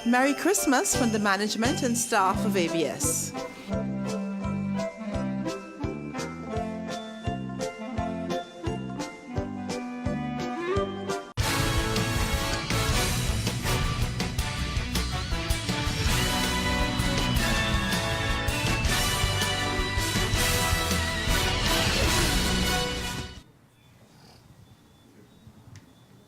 Merry Christmas from the management and staff of ABS.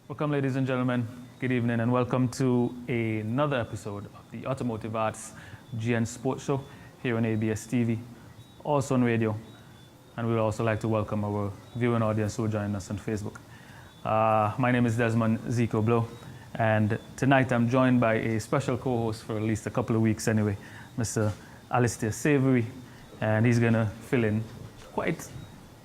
Welcome, ladies and gentlemen. Good evening, and welcome to another episode of the Automotive Arts GN Sports Show here on ABS TV, also on radio. And we'd also like to welcome our viewing audience who are joining us on Facebook. My name is Desmond Zico Blow, and tonight I'm joined by a special co-host for at least a couple of weeks anyway, Mr. Alistair Savory, and he's going to fill in quite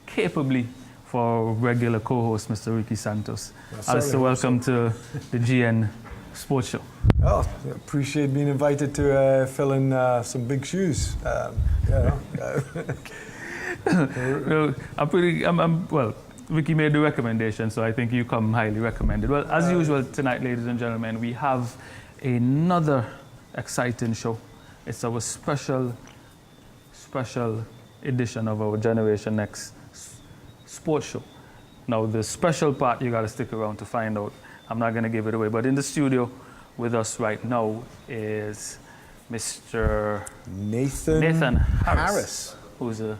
capably for regular co-host, Mr. Ricky Santos. Alistair, welcome to the GN Sports Show. Oh, appreciate being invited to fill in some big shoes. Well, Ricky made the recommendation, so I think you come highly recommended. Well, as usual tonight, ladies and gentlemen, we have another exciting show. It's our special edition of our Generation Next sports show. Now, the special part, you got to stick around to find out. I'm not going to give it away, but in the studio with us right now is Mr. Nathan Harris, who's a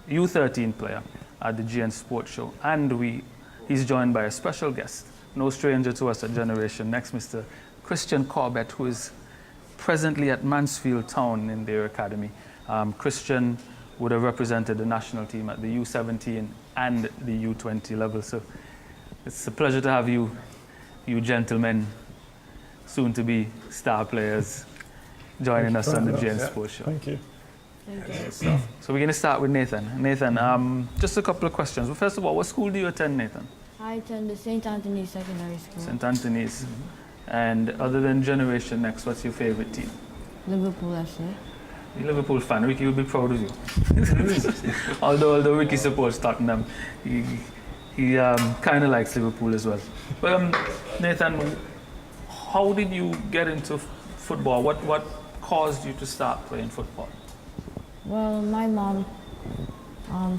U13 player at the GN Sports Show, and he's joined by a special guest, no stranger to us at Generation Next, Mr. Christian Corbette, who is presently at Mansfield Town in their academy. Christian would have represented the national team at the U17 and the U20 level. So it's a pleasure to have you gentlemen, soon to be star players, joining us on the GN Sports Show. Thank you. So we're going to start with Nathan. Nathan, just a couple of questions. Well, first of all, what school do you attend, Nathan? I attend the St. Anthony's Secondary School. St. Anthony's. And other than Generation Next, what's your favorite team? Liverpool FC. You're a Liverpool fan. Ricky will be proud of you. although Ricky supports Tottenham, he kind of likes Liverpool as well. But Nathan, how did you get into football? What caused you to start playing football? Well, my mom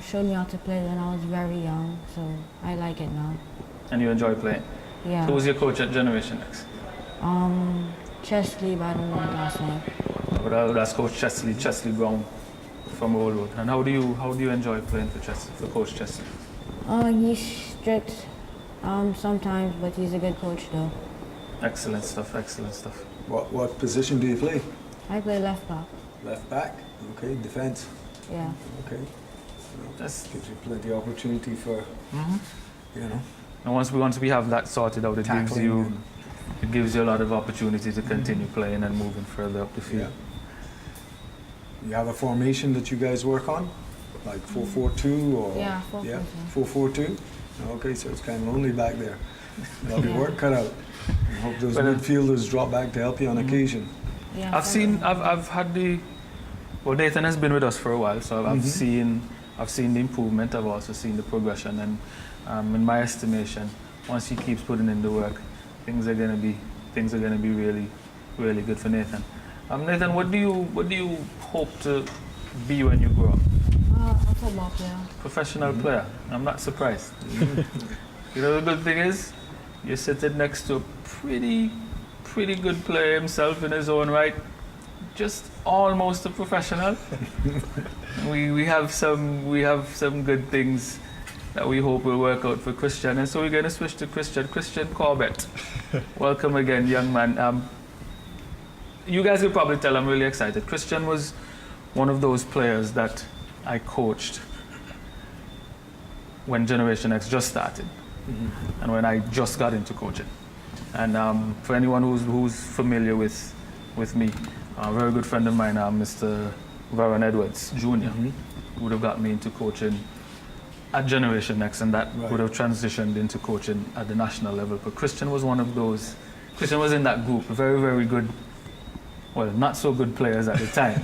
showed me how to play when I was very young, so I like it now. And you enjoy playing? Yeah. Who was your coach at Generation Next? Chesley, but I don't know his last name. That's Coach Chesley Brown from Old Road. And how do you enjoy playing for Coach Chesley? He's strict sometimes, but he's a good coach though. Excellent stuff. What position do you play? I play left back. Left back. Okay. Defense. Yeah. Okay. That gives you plenty of opportunity for, And once we have that sorted out, it gives you a lot of opportunity to continue playing and moving further up the field. Yeah. You have a formation that you guys work on, like 4-4-2 or? Yeah, 4-4-2. Yeah, 4-4-2. Okay, so it's kind of lonely back there. Got your work cut out. I hope those midfielders drop back to help you on occasion. Yeah. I've had well, Nathan has been with us for a while, so I've seen the improvement. I've also seen the progression, and in my estimation, once he keeps putting in the work, things are gonna be really, really good for Nathan. Nathan, what do you hope to be when you grow up? A football player. Professional player. I'm not surprised. You know, the good thing is, you're sitting next to a pretty good player himself in his own right. Just almost a professional. we have some good things that we hope will work out for Christian, and so we're going to switch to Christian Corbette. Welcome again, young man. You guys will probably tell I'm really excited. Christian was one of those players that I coached when Generation X just started, and when I just got into coaching. And for anyone who's familiar with me, a very good friend of mine, Mr. Varon Edwards Jr., would have got me into coaching at Generation X, and that would have transitioned into coaching at the national level. But Christian was one of those. Christian was in that group, very, very good, well, not so good players at the time,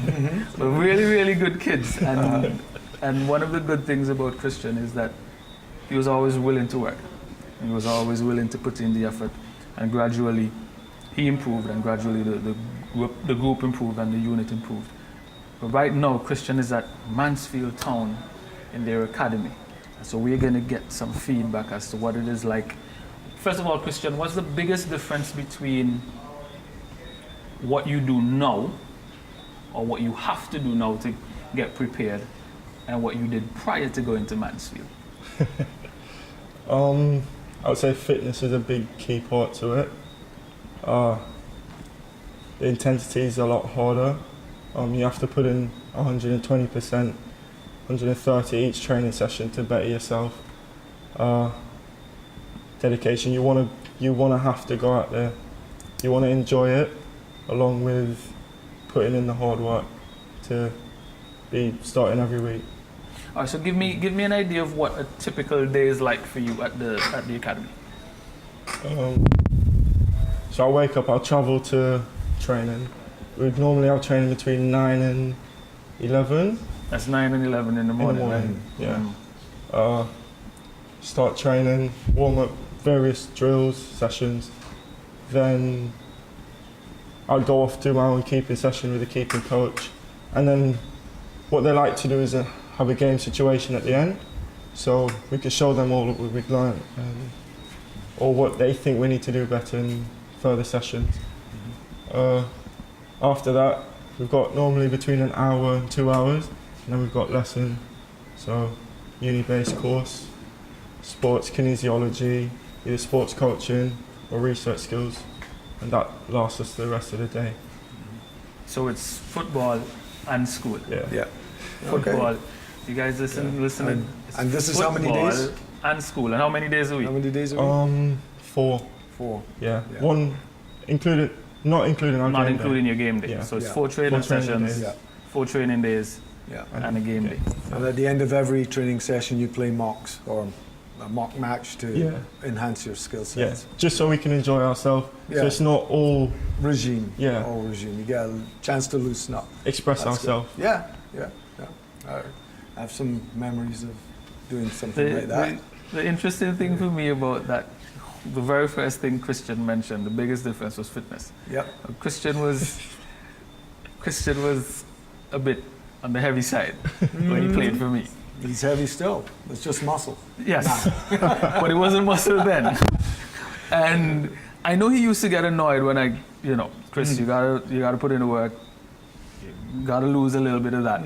but really, really good kids. And one of the good things about Christian is that he was always willing to work. He was always willing to put in the effort, and gradually he improved, and gradually the group improved and the unit improved. But right now, Christian is at Mansfield Town in their academy. And so we're going to get some feedback as to what it is like. First of all, Christian, what's the biggest difference between what you do now, or what you have to do now to get prepared, and what you did prior to going to Mansfield? I would say fitness is a big key part to it. The intensity is a lot harder. You have to put in 120%, 130 each training session to better yourself. Dedication, you wanna have to go out there. You wanna enjoy it, along with putting in the hard work to be starting every week. All right, so give me an idea of what a typical day is like for you at the academy. So I wake up, I'll travel to training. We'd normally have training between 9 and 11. That's 9 and 11 in the morning, right? Yeah. Start training, warm up, various drills, sessions. Then I'd go off to my own keeping session with the keeping coach. And then what they like to do is have a game situation at the end. So we can show them all what we've learned, or what they think we need to do better in further sessions. After that, we've got normally between an hour and 2 hours, and then we've got lesson. So uni-based course, sports kinesiology, either sports coaching or research skills, and that lasts us the rest of the day. So it's football and school. Yeah. Football. Okay. You guys listening. And this is how many days? And school. And how many days a week? How many days a week? 4. 4. Yeah. Yeah. One included, not including our Not game including day. your game day. Yeah. So it's Yeah. 4 training 4 training sessions, days. Yeah. 4 training days, Yeah. and a game day. And at the end of every training session, you play mocks or a mock match to Yeah. enhance your skill Yeah, sets. just so we can enjoy ourselves. Yeah. So it's not all Regime. Yeah. All regime. You get a chance to loosen up. express That's good. ourselves. Yeah. I have some memories of doing something like that. The interesting thing for me about that, the very first thing Christian mentioned, the biggest difference was fitness. Yep. Christian was a bit on the heavy side when he played for me. He's heavy still. It's just muscle. Yes, but it wasn't muscle then. And I know he used to get annoyed when Chris, you gotta put in the work. You gotta lose a little bit of that.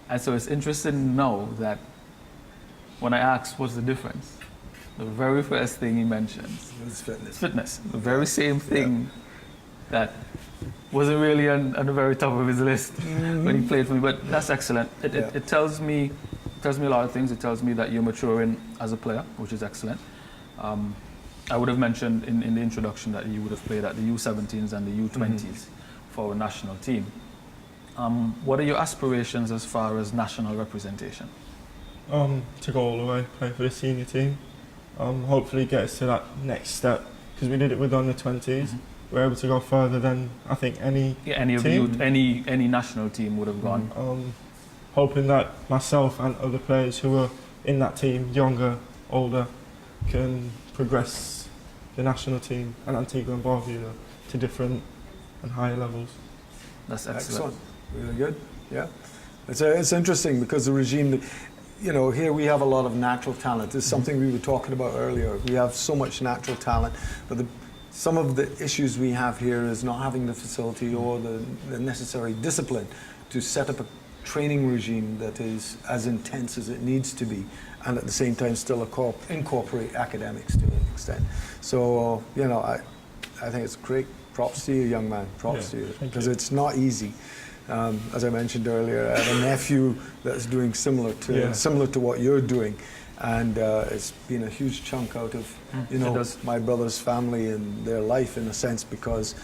And so it's interesting now that when I asked what's the difference, the very first thing he mentions It's fitness. is fitness. The very same thing that wasn't really on the very top of his list when he played for me. But that's excellent. It tells me a lot of things. It tells me that you're maturing as a player, which is excellent. I would have mentioned in the introduction that you would have played at the U17s and the U20s for our national team. What are your aspirations as far as national representation? To go all the way, play for the senior team. Hopefully get us to that next step, because we did it with under 20s. We're able to go further than I think any Any of team. you, any national team would have gone. Hoping that myself and other players who are in that team, younger, older, can progress the national team and Antigua and Barbuda to different and higher levels. That's excellent. Really good. Yeah. It's interesting because the regime, here we have a lot of natural talent. This is something we were talking about earlier. We have so much natural talent, but some of the issues we have here is not having the facility or the necessary discipline to set up a training regime that is as intense as it needs to be, and at the same time still incorporate academics to an extent. So, I think it's great. Props to you, young man. Props to you. Because it's not easy. As I mentioned earlier, I have a nephew that's doing similar to what you're doing, and it's been a huge chunk out of my brother's family and their life in a sense, because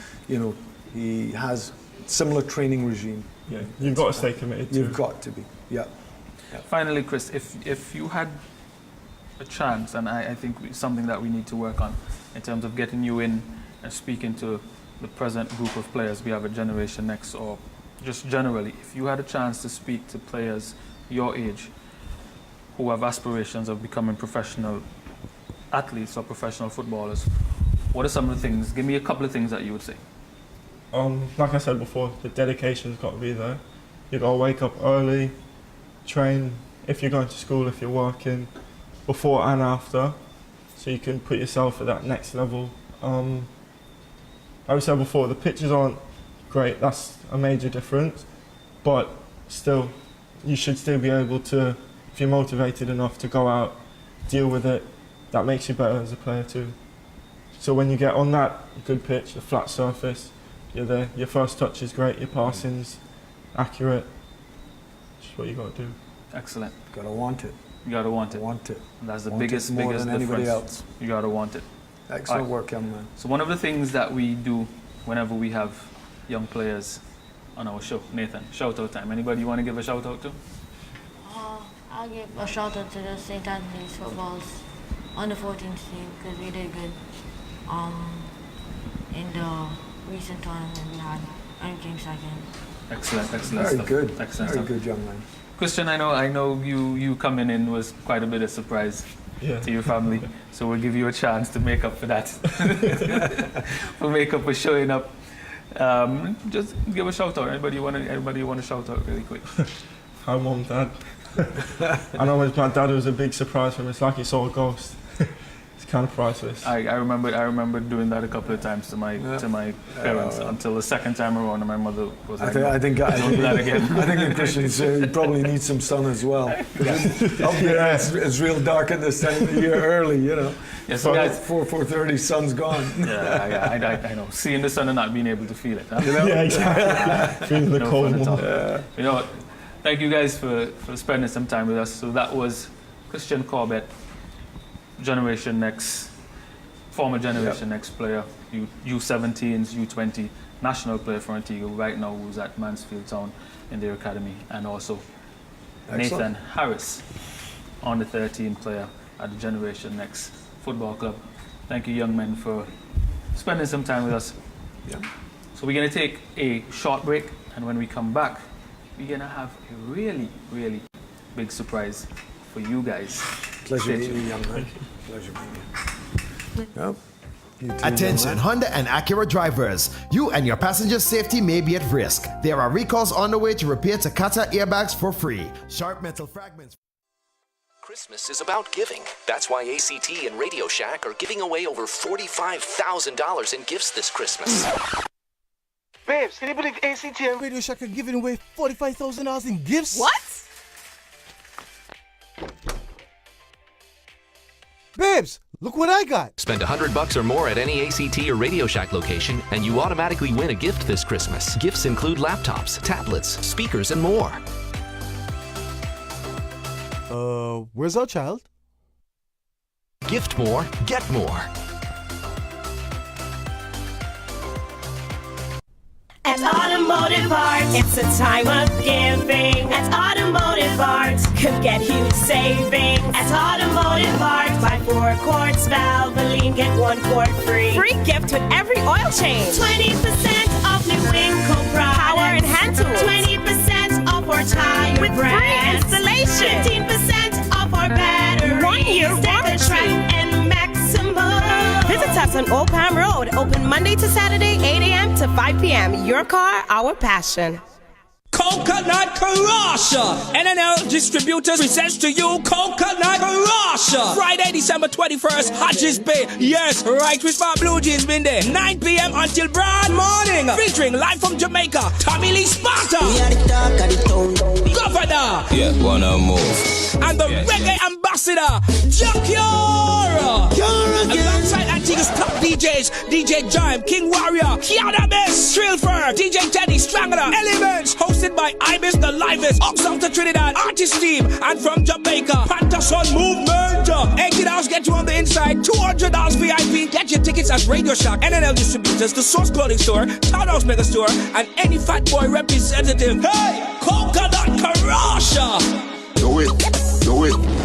he has similar training regime. Yeah, you've got to stay committed. You've got to be. Yeah. Finally, Chris, if you had a chance, and I think something that we need to work on in terms of getting you in and speaking to the present group of players we have at Generation Next, or just generally, if you had a chance to speak to players your age who have aspirations of becoming professional athletes or professional footballers, what are some of the things? Give me a couple of things that you would say. Like I said before, the dedication's got to be there. You got to wake up early, train if you're going to school, if you're working, before and after, so you can put yourself at that next level. Like I said before, the pitches aren't great, that's a major difference, but still, you should still be able to, if you're motivated enough to go out, deal with it, that makes you better as a player too. So when you get on that good pitch, the flat surface, you're there, your first touch is great, your passing's accurate, just what you got to do. Excellent. Got to want it. You got to want it. Want it. And that's the Want it biggest more than anybody difference. else. You got to want it. Excellent Alright. work, young man. So one of the things that we do whenever we have young players on our show, Nathan, shout out time. Anybody you want to give a shout out to? I'll give a shout out to the St. Anthony's footballs under 14 team because we did good in the recent tournament we had and came second. Excellent, excellent Very stuff. good. Excellent Very stuff. good, young man. Christian, I know you coming in was quite a bit of surprise to your family, so we'll give you a chance to make up for that. For make up for showing up. Just give a shout out. Anybody you want to shout out really quick? Hi mum, dad. I know my dad was a big surprise for him. It's like he saw a ghost. It's kind of priceless. I remember doing that a couple of times to my parents until the second time around, and my mother was like, I think "Don't do that again." I think the Christians probably need some sun as well. Up there, it's real dark at this time of the year early, you know. Yes, so guys. 4:30, sun's gone. I know. Seeing the sun and not being able to feel it. Huh? You know? Yeah, exactly. Feeling the No cold fun at all. more. You know what? Thank you guys for spending some time with us. So that was Christian Corbette, Generation Next, former Generation Next player, U17s, U20, national player for Antigua, right now who's at Mansfield Town in their academy, and also Excellent. Nathan Harris, on the 13 player at the Generation Next Football Club. Thank you, young men, for spending some time with us. Yeah. So we're going to take a short break, and when we come back, we're going to have a really, really big surprise for you guys. Pleasure Stay meeting you, tuned. young man. Pleasure meeting you. Yep. You too, Attention, young man. Honda and Acura drivers. You and your passenger's safety may be at risk. There are recalls on the way to repair Takata airbags for free. Sharp metal fragments. Christmas is about giving. That's why ACT and Radio Shack are giving away over $45,000 in gifts this Christmas. Babes, can you believe ACT and Radio Shack are giving away $45,000 in gifts? What? Babes, look what I got. Spend $100 or more at any ACT or Radio Shack location, and you automatically win a gift this Christmas. Gifts include laptops, tablets, speakers, and more. Where's our child? Gift more, get more. At Automotive Arts, it's a time of giving. At Automotive Arts, could get huge savings. At Automotive Arts, buy 4 quarts Valvoline, get 1 quart free. Free gift with every oil change. 20% off new Winkle products. Power and hand tools. 20% off our tire with brands. Free installation. 15% off our batteries. 1 year warranty. And maximum. Visit us on Old Palm Road, open Monday to Saturday, 8 a.m. to 5 p.m. Your car, our passion. Coconut Crush! NNL Distributors presents to you Coconut Crush! Friday, December 21st, Hodges Bay. Yes, right with my Blue Jeans been there. 9 p.m. until broad morning. Featuring live from Jamaica, Tommy Lee Sparta. Governor. Yeah, wanna move. And the reggae ambassador, Jacure. Alongside Antigua's top DJs, DJ Jime, King Warrior, Kiana Miss, Thrillford, DJ Teddy, Strangler, Elements, hosted by Ibis the Livest, Oxfam to Trinidad, Artist Team, and from Jamaica, Pantason Movement. $80 get you on the inside, $200 VIP. Get your tickets at Radio Shack, NNL Distributors, the Source Clothing Store, Townhouse Mega Store, and any Fat Boy representative. Hey, Coconut Karasha! Do it, do it.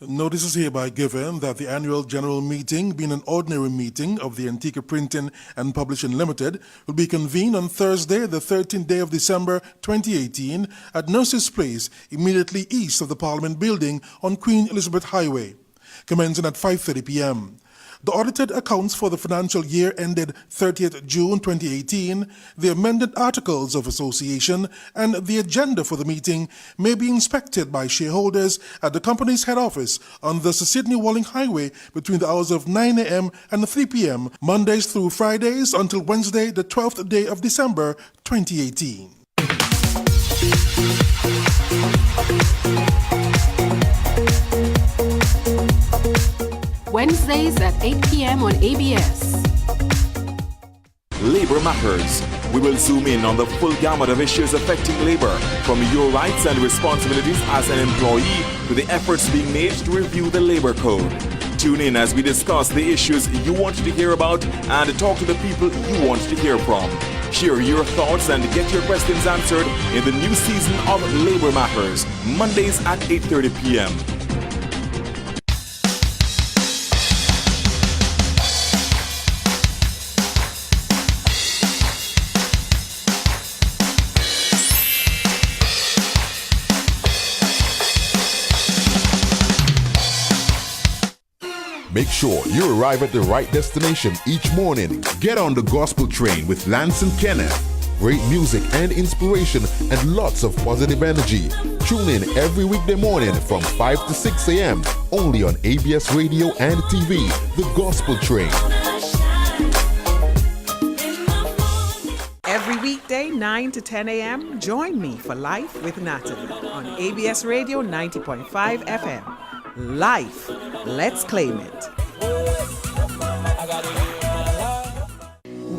Notice is hereby given that the annual general meeting, being an ordinary meeting of the Antigua Printing and Publishing Limited, will be convened on Thursday, the 13th day of December 2018, at Nurses Place, immediately east of the Parliament Building on Queen Elizabeth Highway, commencing at 5:30 p.m. The audited accounts for the financial year ended 30th June 2018, the amended articles of association, and the agenda for the meeting may be inspected by shareholders at the company's head office on the Sydney-Walling Highway between the hours of 9 a.m. and 3 p.m., Mondays through Fridays until Wednesday, the 12th day of December 2018. Wednesdays at 8 p.m. on ABS. Labor Matters. We will zoom in on the full gamut of issues affecting labor, from your rights and responsibilities as an employee to the efforts being made to review the labor code. Tune in as we discuss the issues you want to hear about and talk to the people you want to hear from. Share your thoughts and get your questions answered in the new season of Labor Matters, Mondays at 8:30 p.m. Make sure you arrive at the right destination each morning. Get on the gospel train with Lance and Kenneth. Great music and inspiration and lots of positive energy. Tune in every weekday morning from 5 to 6 a.m. only on ABS Radio and TV, The Gospel Train. Every weekday, 9 to 10 a.m., join me for Life with Natalie on ABS Radio 90.5 FM. Life, let's claim it.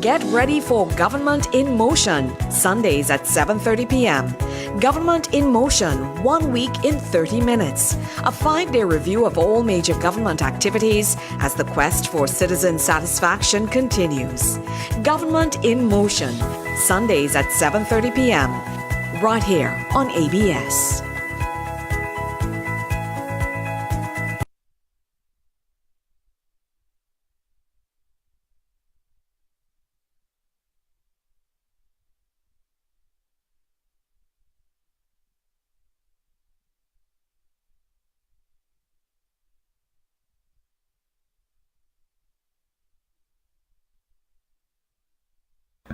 Get ready for Government in Motion, Sundays at 7:30 p.m. Government in Motion, 1 week in 30 minutes. A 5-day review of all major government activities as the quest for citizen satisfaction continues. Government in Motion, Sundays at 7:30 p.m. right here on ABS.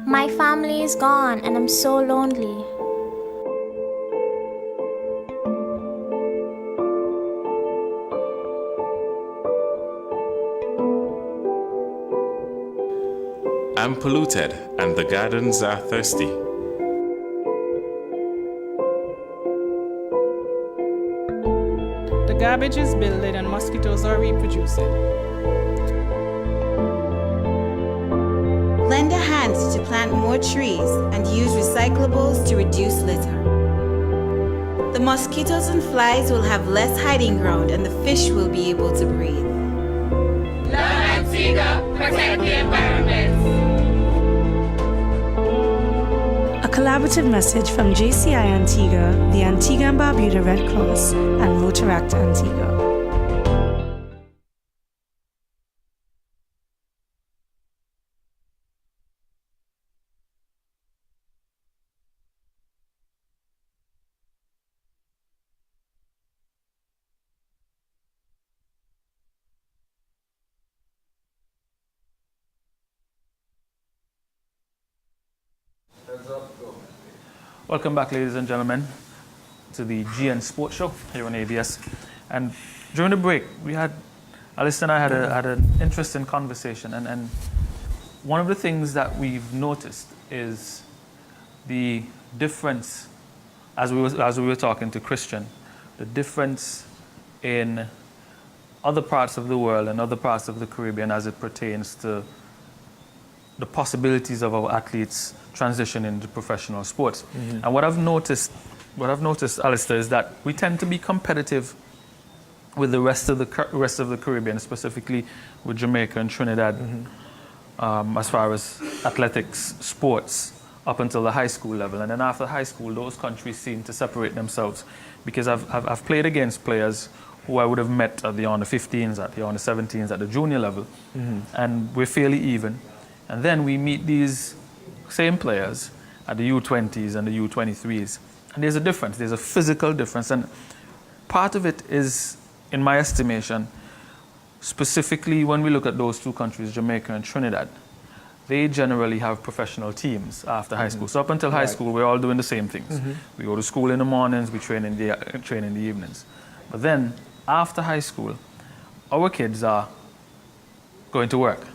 My family is gone and I'm so lonely. I'm polluted and the gardens are thirsty. The garbage is building and mosquitoes are reproducing. Lend a hand to plant more trees and use recyclables to reduce litter. The mosquitoes and flies will have less hiding ground and the fish will be able to breathe. Love Antigua, protect the environment. A collaborative message from JCI Antigua, the Antigua and Barbuda Red Cross, and Rotaract Antigua. Welcome back, ladies and gentlemen, to the GN Sports Show here on ABS. And during the break, Alice and I had an interesting conversation. And one of the things that we've noticed is the difference, as we were talking to Christian, the difference in other parts of the world and other parts of the Caribbean as it pertains to the possibilities of our athletes transition into professional sports. Mm-hmm. And what I've noticed, Alistair, is that we tend to be competitive with the rest of the Caribbean, specifically with Jamaica and Trinidad, as far as athletics, sports, up until the high school level. And then after high school, those countries seem to separate themselves, because I've played against players who I would have met at the under 15s, at the under 17s, at the junior level, and we're fairly even. And then we meet these same players at the U20s and the U23s, and there's a difference. There's a physical difference, and part of it is, in my estimation, specifically when we look at those two countries, Jamaica and Trinidad, they generally have professional teams after high school. So up until high school, we're all doing the same things. We go to school in the mornings, we train in the evenings. But then, after high school, our kids are going to work.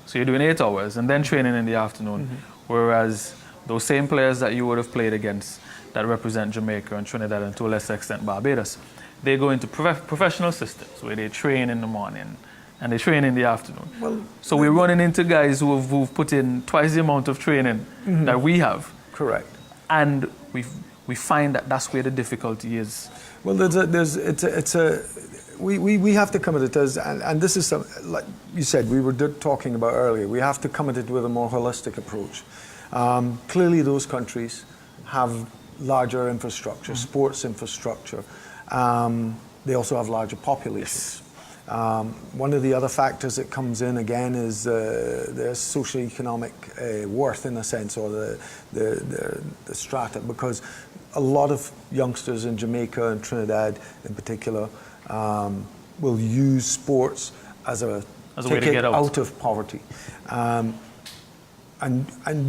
So you're doing 8 hours and then training in the afternoon. Whereas those same players that you would have played against that represent Jamaica and Trinidad and to a lesser extent Barbados, they go into professional systems where they train in the morning and they train in the afternoon. So we're running into guys who've put in twice the amount of training that we have. Correct. And we find that that's where the difficulty is. Well, we have to come at it as, and this is like you said, we were talking about earlier, we have to come at it with a more holistic approach. Clearly those countries have larger infrastructure, sports infrastructure. They also have larger populations. One of the other factors that comes in again is the socioeconomic worth, in a sense, or the strata, because a lot of youngsters in Jamaica and Trinidad in particular will use sports as a way to get out of poverty. And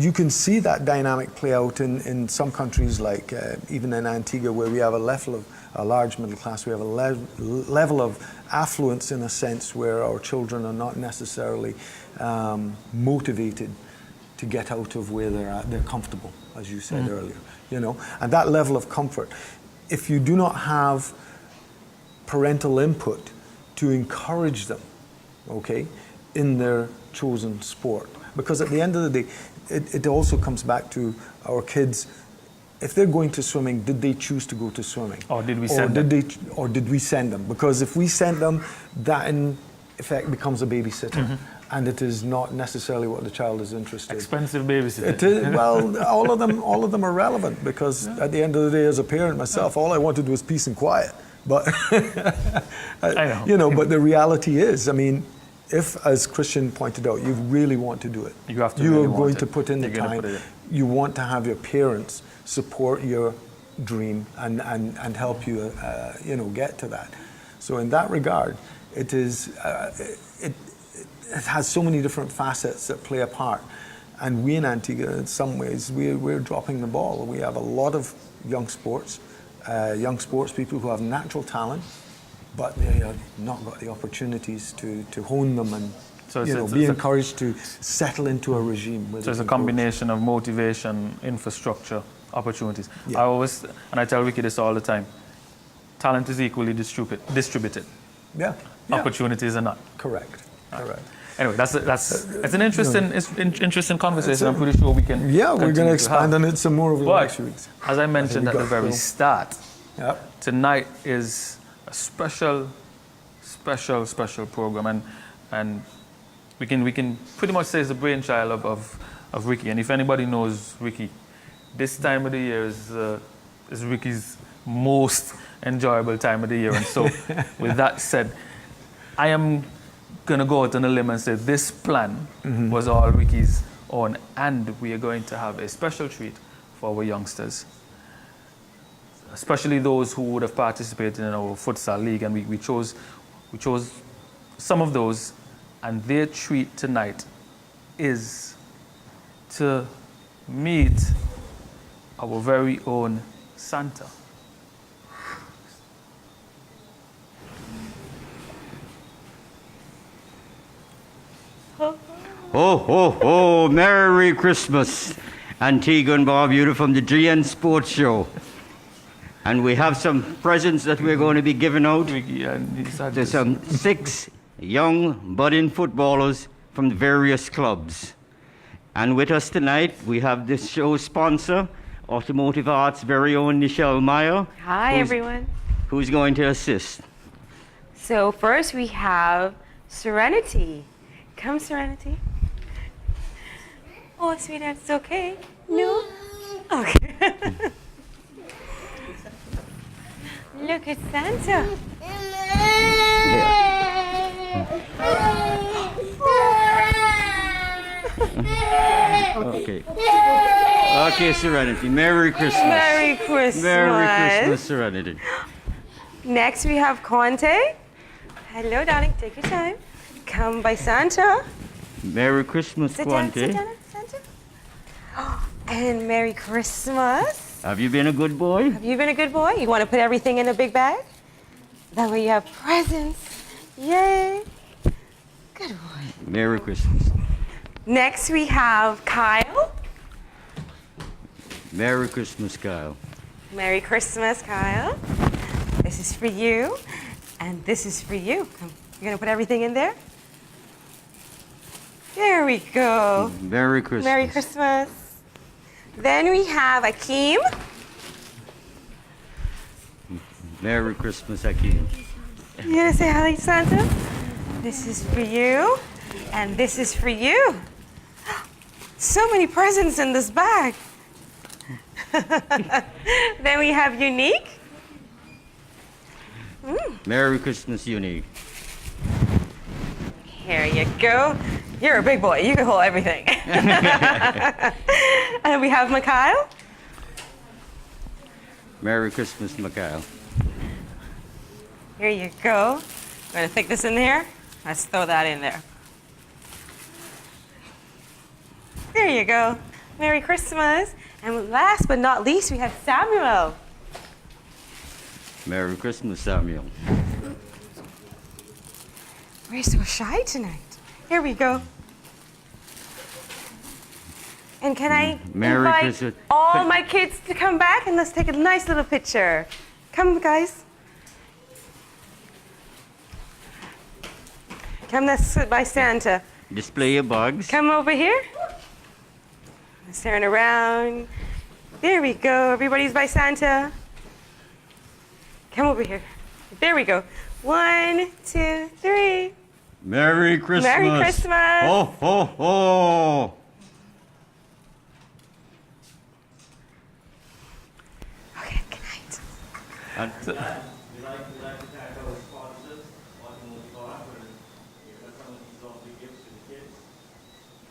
you can see that dynamic play out in some countries, like even in Antigua, where we have a large middle class, we have a level of affluence, in a sense, where our children are not necessarily motivated to get out of where they're at. They're comfortable, as you said earlier, you know. And that level of comfort, if you do not have parental input to encourage them, okay, in their chosen sport, because at the end of the day, it also comes back to our kids. If they're going to swimming, did they choose to go to swimming? Or did we send them? Or did we send them? Because if we send them, that in effect becomes a babysitter. And it is not necessarily what the child is interested in. Expensive babysitter. It is, well, all of them are relevant, because at the end of the day, as a parent myself, all I wanted was peace and quiet. But I know. You know, but the reality is, I mean, if, as Christian pointed out, you really want to do it, you have to. You really are going want to it. put in the You're gonna time. put it in. You want to have your parents support your dream and help you, you know, get to that. So in that regard, it is it has so many different facets that play a part. And we in Antigua, in some ways, we're dropping the ball. We have a lot of young sports people who have natural talent, but they have not got the opportunities to hone them and be encouraged to settle into a regime. So it's a combination of motivation, infrastructure, opportunities. Yeah. I always, and I tell Ricky this all the time, talent is equally distributed. Yeah. Opportunities are not. Correct. Correct. Anyway, it's an interesting conversation. I'm pretty sure we can. Yeah, we're going to expand on it some more over the next few weeks. As I mentioned at the very start, tonight is a special program, and we can pretty much say it's the brainchild of Ricky. And if anybody knows Ricky, this time of the year is Ricky's most enjoyable time of the year. And so, with that said, I am going to go out on a limb and say this plan was all Ricky's own, and we are going to have a special treat for our youngsters, especially those who would have participated in our futsal league, and we chose some of those, and their treat tonight is to meet our very own Santa. Ho, ho, ho, Merry Christmas, Antigua and Barbuda from the GN Sports Show. And we have some presents that we're going to be giving out to some 6 young budding footballers from various clubs. And with us tonight, we have this show's sponsor, Automotive Arts' very own Nichelle Meyer. Hi, everyone. Who's going to assist? So first we have Serenity. Come, Serenity. Oh, sweetheart, it's okay. No? Okay. Look at Santa. Okay. Okay, Serenity. Merry Christmas. Merry Christmas. Merry Christmas, Serenity. Next we have Quante. Hello, darling. Take your time. Come by Santa. Merry Christmas, Sit down, Quante. sit down, Santa. And Merry Christmas. Have you been a good boy? Have you been a good boy? You want to put everything in a big bag? That way you have presents. Yay. Good boy. Merry Christmas. Next we have Kyle. Merry Christmas, Kyle. Merry Christmas, Kyle. This is for you, and this is for you. Come. You're gonna put everything in there? There we go. Merry Christmas. Merry Christmas. Then we have Akeem. Merry Christmas, Akeem. You gonna say hi, Santa? This is for you, and this is for you. So many presents in this bag. Then we have Unique. Merry Christmas, Unique. Here you go. You're a big boy. You can hold everything. And we have Mickyle. Merry Christmas, Mickyle. Here you go. We're gonna stick this in there. Let's throw that in there. There you go. Merry Christmas. And last but not least, we have Samuel. Merry Christmas, Samuel. We're so shy tonight. Here we go. And can I Merry invite Christmas. all my kids to come back and let's take a nice little picture. Come, guys. Come, let's sit by Santa. Display your bags. Come over here. Let's turn around. There we go. Everybody's by Santa. Come over here. There we go. 1, 2, 3. Merry Christmas. Merry Christmas. Ho, ho, ho. Okay, good night. And,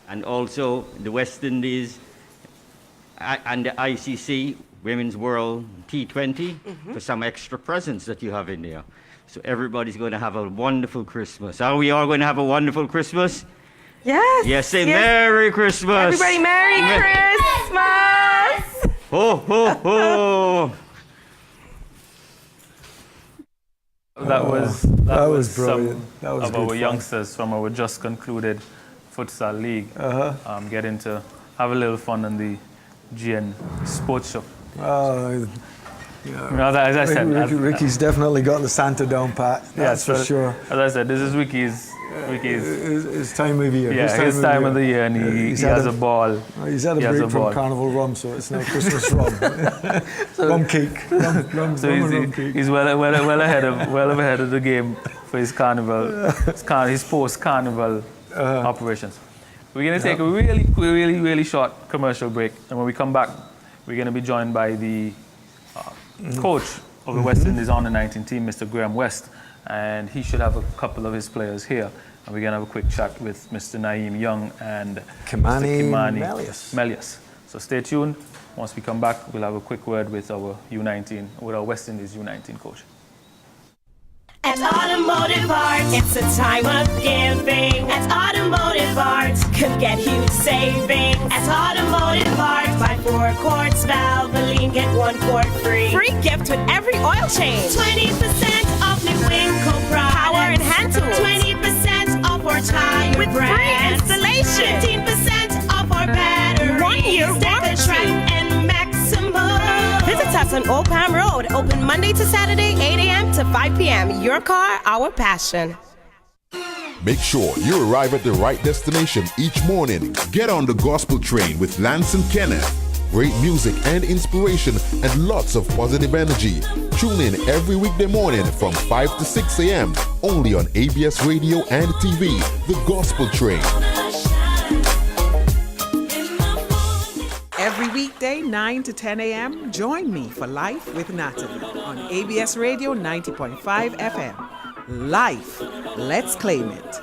and also the West Indies and the ICC Women's World T20 for some extra presents that you have in there. So everybody's going to have a wonderful Christmas. Are we all going to have a wonderful Christmas? Yes. Yes, say Merry Christmas. Everybody, Merry Christmas. Ho, ho, ho. That was brilliant. Some That was of good our fun. youngsters from our just concluded futsal league getting to have a little fun on the GN Sports Show. Yeah. As I said, Ricky's definitely got the Santa down pat. That's for sure. As I said, this is Ricky's his time of year. Yeah, his time of the year, and he has a ball. He's had a break from Carnival rum, so it's now Christmas rum. Rum cake. Rum cake. He's well ahead of the game for his carnival, his post-carnival operations. We're going to take a really short commercial break, and when we come back, we're going to be joined by the coach of the West Indies under-19 team, Mr. Graham West, and he should have a couple of his players here. And we're going to have a quick chat with Mr. Nyeem Young and Kimani, Mr. Melius. So stay tuned. Once we come back, we'll have a quick word with our U19, with our West Indies U19 coach. At Automotive Art, it's a time of giving. At Automotive Art, could get huge savings. At Automotive Art, buy 4 quarts Valvoline, get 1 quart free. Free gift with every oil change. 20% off new Winkle products. Power and hand tools. 20% off our tire with brands. Free installation. 15% off our batteries. 1 year warranty. And maximum. Visit us on Old Palm Road, open Monday to Saturday, 8 a.m. to 5 p.m. Your car, our passion. Make sure you arrive at the right destination each morning. Get on the gospel train with Lance and Kenneth. Great music and inspiration and lots of positive energy. Tune in every weekday morning from 5 to 6 a.m. only on ABS Radio and TV, The Gospel Train. Every weekday, 9 to 10 a.m., join me for Life with Natalie on ABS Radio 90.5 FM. Life, let's claim it.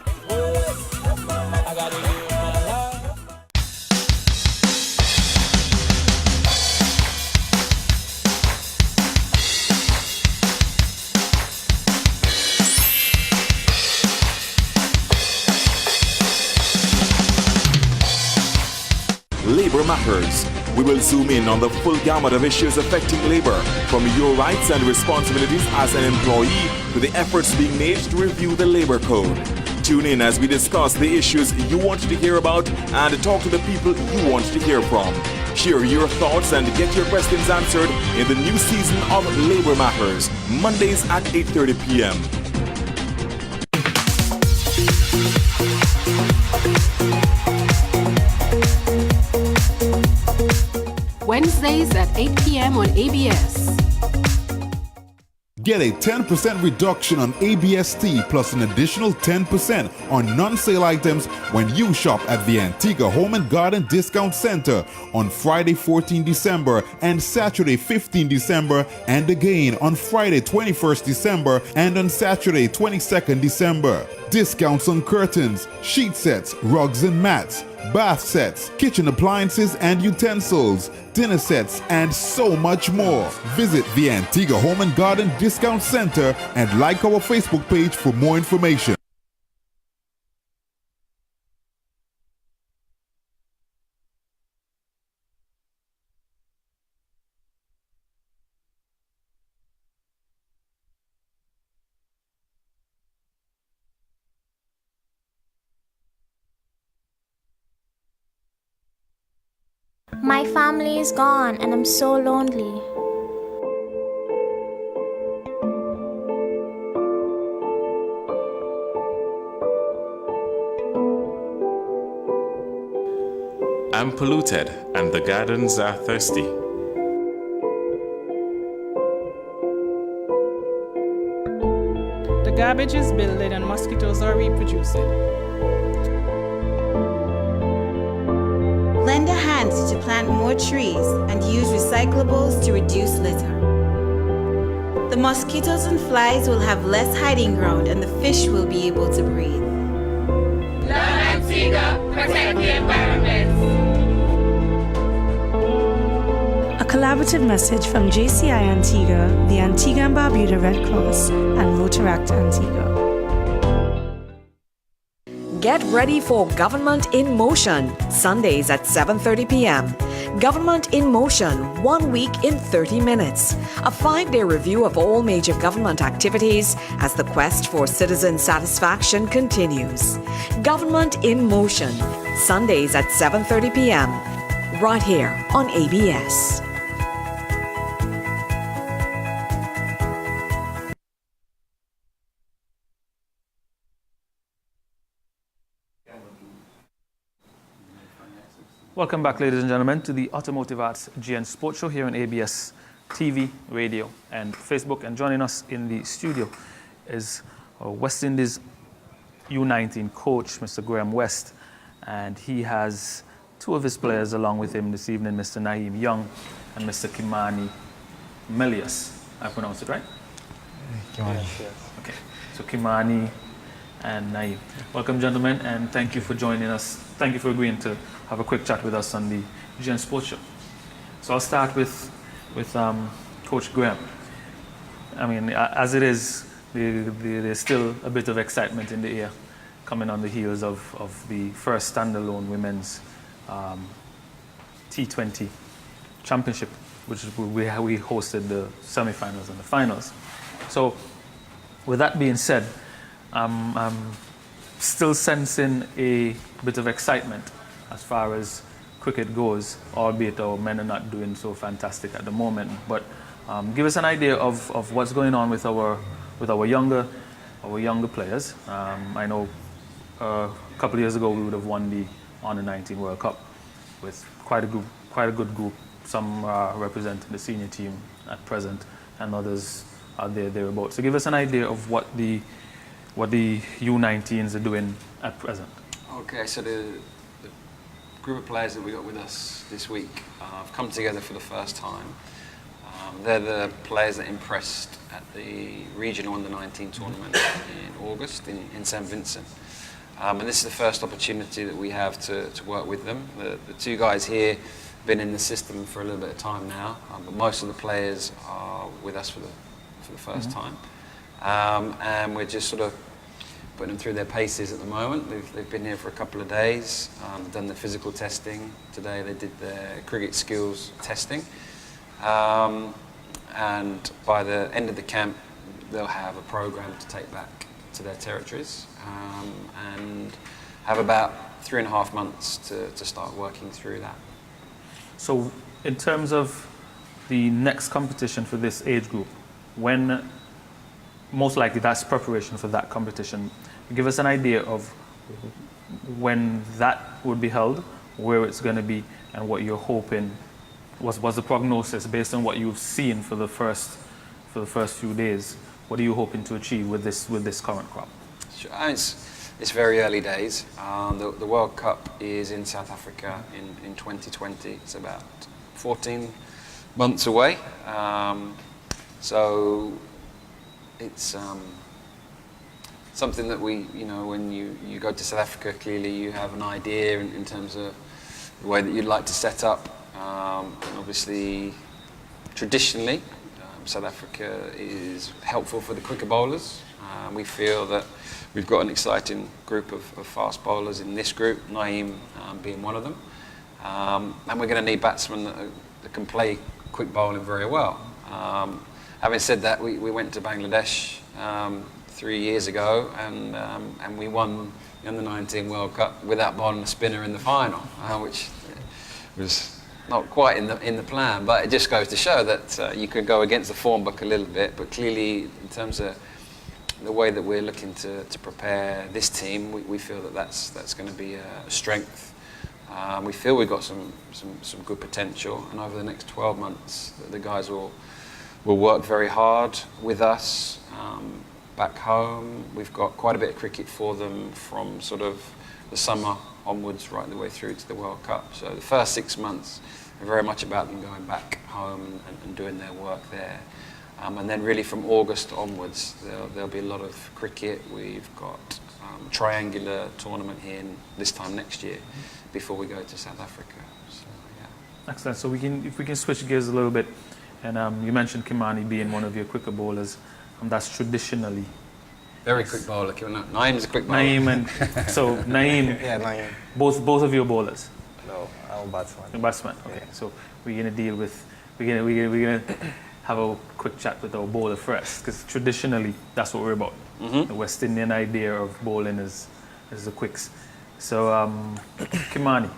Labor Matters. We will zoom in on the full gamut of issues affecting labor, from your rights and responsibilities as an employee to the efforts being made to review the labor code. Tune in as we discuss the issues you want to hear about and talk to the people you want to hear from. Share your thoughts and get your questions answered in the new season of Labor Matters, Mondays at 8:30 p.m. Wednesdays at 8 p.m. on ABS. Get a 10% reduction on ABS-T plus an additional 10% on non-sale items when you shop at the Antigua Home and Garden Discount Center on Friday 14 December and Saturday 15 December, and again on Friday 21st December and on Saturday 22nd December. Discounts on curtains, sheet sets, rugs and mats, bath sets, kitchen appliances and utensils, dinner sets, and so much more. Visit the Antigua Home and Garden Discount Center and like our Facebook page for more information. My family is gone and I'm so lonely. I'm polluted and the gardens are thirsty. The garbage is building and mosquitoes are reproducing. Lend a hand to plant more trees and use recyclables to reduce litter. The mosquitoes and flies will have less hiding ground and the fish will be able to breathe. Love Antigua, protect the environment. A collaborative message from JCI Antigua, the Antigua and Barbuda Red Cross, and Rotaract Antigua. Get ready for Government in Motion, Sundays at 7:30 p.m. Government in Motion, 1 week in 30 minutes. A 5-day review of all major government activities as the quest for citizen satisfaction continues. Government in Motion, Sundays at 7:30 p.m. Right here on ABS. Welcome back, ladies and gentlemen, to the Automotive Arts GN Sports Show here on ABS TV, radio, and Facebook. And joining us in the studio is West Indies U19 coach, Mr. Graham West, and he has two of his players along with him this evening, Mr. Nyeem Young and Mr. Kimani Melius. I pronounced it right? Kimani. Yes. Okay, so Kimani and Nyeem. Welcome, gentlemen, and thank you for joining us. Thank you for agreeing to have a quick chat with us on the GN Sports Show. So I'll start with Coach Graham. I mean, as it is, there's still a bit of excitement in the air coming on the heels of the first standalone women's T20 championship, which we hosted the semi-finals and the finals. So with that being said, I'm still sensing a bit of excitement as far as cricket goes, albeit our men are not doing so fantastic at the moment. But give us an idea of what's going on with our younger players. I know a couple of years ago we would have won the Under-19 World Cup with quite a good group. Some representing the senior team at present, and others are thereabouts. So give us an idea of what the U19s are doing at present. Okay, so the group of players that we got with us this week have come together for the first time. They're the players that impressed at the regional Under-19 tournament in August in St. Vincent. And this is the first opportunity that we have to work with them. The two guys here have been in the system for a little bit of time now, but most of the players are with us for the first time. And we're just sort of putting them through their paces at the moment. They've been here for a couple of days. They've done the physical testing. Today they did their cricket skills testing. And by the end of the camp, they'll have a program to take back to their territories and have about 3.5 months to start working through that. So in terms of the next competition for this age group, when most likely that's preparation for that competition, give us an idea of when that would be held, where it's going to be, and what you're hoping. What's the prognosis based on what you've seen for the first few days? What are you hoping to achieve with this current crop? Sure. It's very early days. The World Cup is in South Africa in 2020. It's about 14 months away. So it's something that we, when you go to South Africa, clearly you have an idea in terms of the way that you'd like to set up. And obviously, traditionally, South Africa is helpful for the quicker bowlers. We feel that we've got an exciting group of fast bowlers in this group, Nyeem being one of them. And we're going to need batsmen that can play quick bowling very well. Having said that, we went to Bangladesh 3 years ago and we won the Under-19 World Cup without bowling a spinner in the final, which was not quite in the plan, but it just goes to show that you can go against the form book a little bit, but clearly in terms of the way that we're looking to prepare this team, we feel that that's going to be a strength. We feel we've got some good potential, and over the next 12 months the guys will work very hard with us. Back home, we've got quite a bit of cricket for them from sort of the summer onwards right the way through to the World Cup. So the first 6 months are very much about them going back home and doing their work there. And then really from August onwards, there'll be a lot of cricket. We've got a triangular tournament here this time next year before we go to South Africa. So, yeah. Excellent. So if we can switch gears a little bit, and you mentioned Kimani being one of your quicker bowlers. That's traditionally very quick bowler. Nyeem's a quick bowler. Nyeem so Nyeem. Yeah, Nyeem. Both of your bowlers. No, I'm a batsman. A batsman. Okay. Yeah. So we're gonna deal with we're gonna have a quick chat with our bowler first, because traditionally that's what we're about. Mm-hmm. The West Indian idea of bowling is the quicks. So Kimani.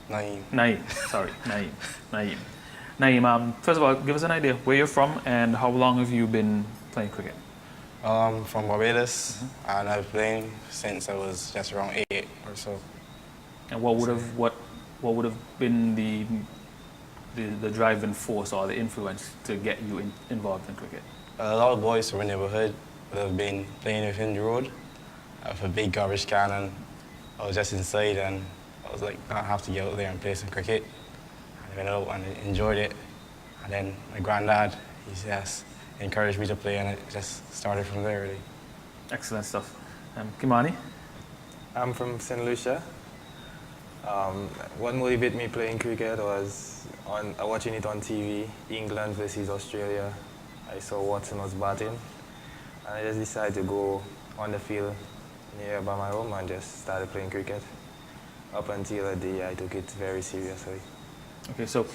Nyeem. Sorry, Nyeem. Nyeem, first of all, give us an idea where you're from and how long have you been playing cricket? I'm from Barbados, and I've played since I was just around 8 or so. And what would have been the driving force or the influence to get you involved in cricket? A lot of boys from the neighborhood would have been playing within the road with a big garbage can, and I was just inside, and I was like, I have to get out there and play some cricket. I went out and enjoyed it, and then my granddad, he just encouraged me to play, and it just started from there, really. Excellent stuff. Kimani? I'm from St. Lucia. What motivated me playing cricket was watching it on TV, England versus Australia. I saw Watson was batting, and I just decided to go on the field near by my home and just started playing cricket. Up until the day I took it very seriously. Okay, so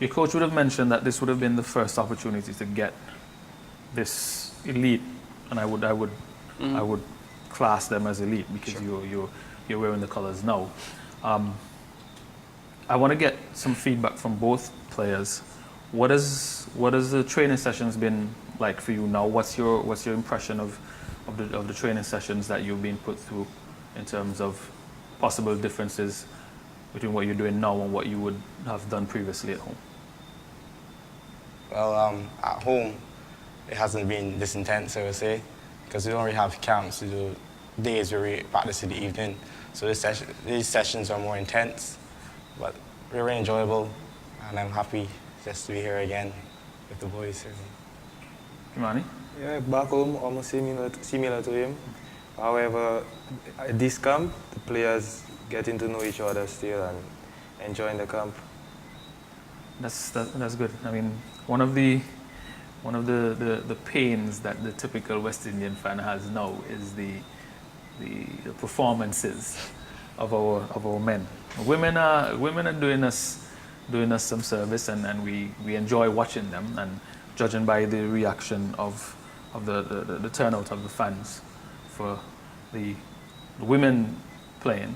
your coach would have mentioned that this would have been the first opportunity to get this elite, and I would class them as elite because sure. you're wearing the colors now. I want to get some feedback from both players. What has the training sessions been like for you now? What's your impression of the training sessions that you've been put through in terms of possible differences between what you're doing now and what you would have done previously at home? Well, at home, it hasn't been this intense, I would say, because we don't really have camps. We do days where we practice in the evening. So these sessions are more intense, but very enjoyable, and I'm happy just to be here again with the boys. Kimani? Yeah, back home, almost similar to him. However, at this camp, the players getting to know each other still and enjoying the camp. That's good. I mean, one of the one of the pains that the typical West Indian fan has now is the performances of our men. Women are doing us some service, and we enjoy watching them, and judging by the reaction of the turnout of the fans for the women playing.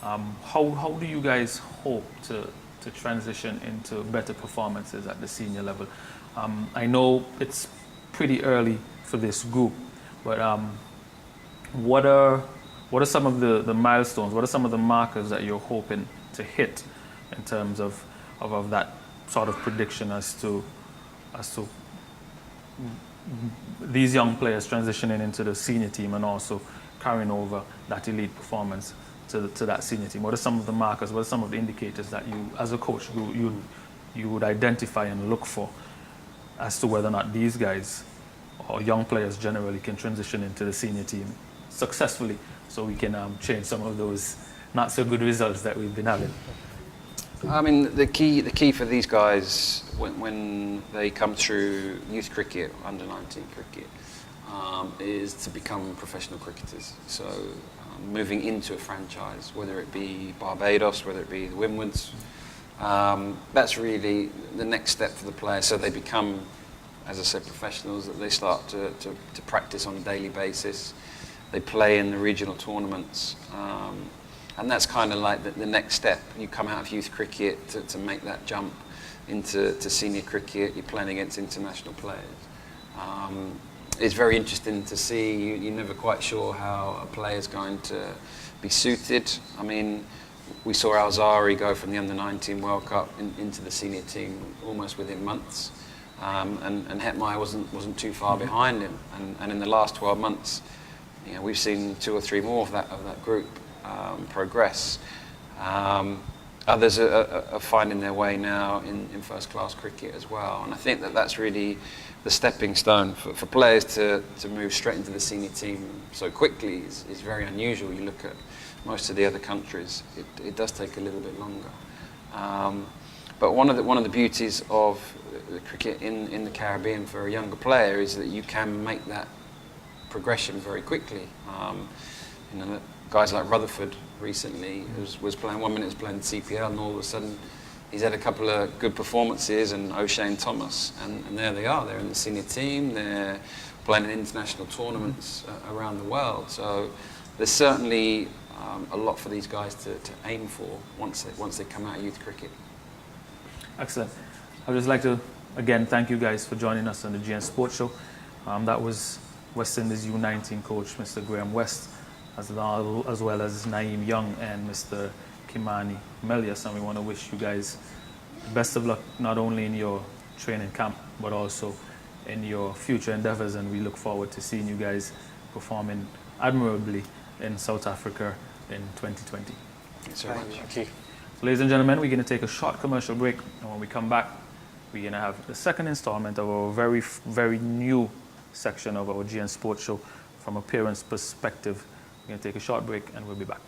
How do you guys hope to transition into better performances at the senior level? I know it's pretty early for this group, but what are some of the milestones? What are some of the markers that you're hoping to hit in terms of that sort of prediction as to these young players transitioning into the senior team and also carrying over that elite performance to that senior team? What are some of the markers? What are some of the indicators that you, as a coach, you would identify and look for as to whether or not these guys or young players generally can transition into the senior team successfully, so we can change some of those not so good results that we've been having? I mean, the key for these guys when they come through youth cricket, under 19 cricket, is to become professional cricketers. So moving into a franchise, whether it be Barbados, whether it be the Windwards, that's really the next step for the players. So they become, as I said, professionals, that they start to practice on a daily basis. They play in the regional tournaments. And that's kind of like the next step. You come out of youth cricket to make that jump into senior cricket. You're playing against international players. It's very interesting to see. You're never quite sure how a player's going to be suited. I mean, we saw Alzari go from the under-19 World Cup into the senior team almost within months. And Meyer wasn't too far behind him. And in the last 12 months, we've seen 2 or 3 more of that group progress. Others are finding their way now in first-class cricket as well. And I think that's really the stepping stone for players to move straight into the senior team so quickly is very unusual. You look at most of the other countries, it does take a little bit longer. But one of the beauties of the cricket in the Caribbean for a younger player is that you can make that progression very quickly. Guys like Rutherford recently was playing 1 minute, was playing CPL, and all of a sudden he's had a couple of good performances, and O'Shane Thomas, and there they are. They're in the senior team. They're playing in international tournaments around the world. So there's certainly a lot for these guys to aim for once they come out of youth cricket. Excellent. I'd just like to again thank you guys for joining us on the GN Sports Show. That was West Indies U19 coach Mr. Graeme West, as well as Nyeem Young and Mr. Kimani Melius, and we want to wish you guys best of luck, not only in your training camp but also in your future endeavors, and we look forward to seeing you guys performing admirably in South Africa in 2020. Thanks so much. Thank you. So, ladies and gentlemen, we're going to take a short commercial break, and when we come back, we're going to have the second installment of our very, very new section of our GN Sports Show from a parent's perspective. We're going to take a short break, and we'll be back.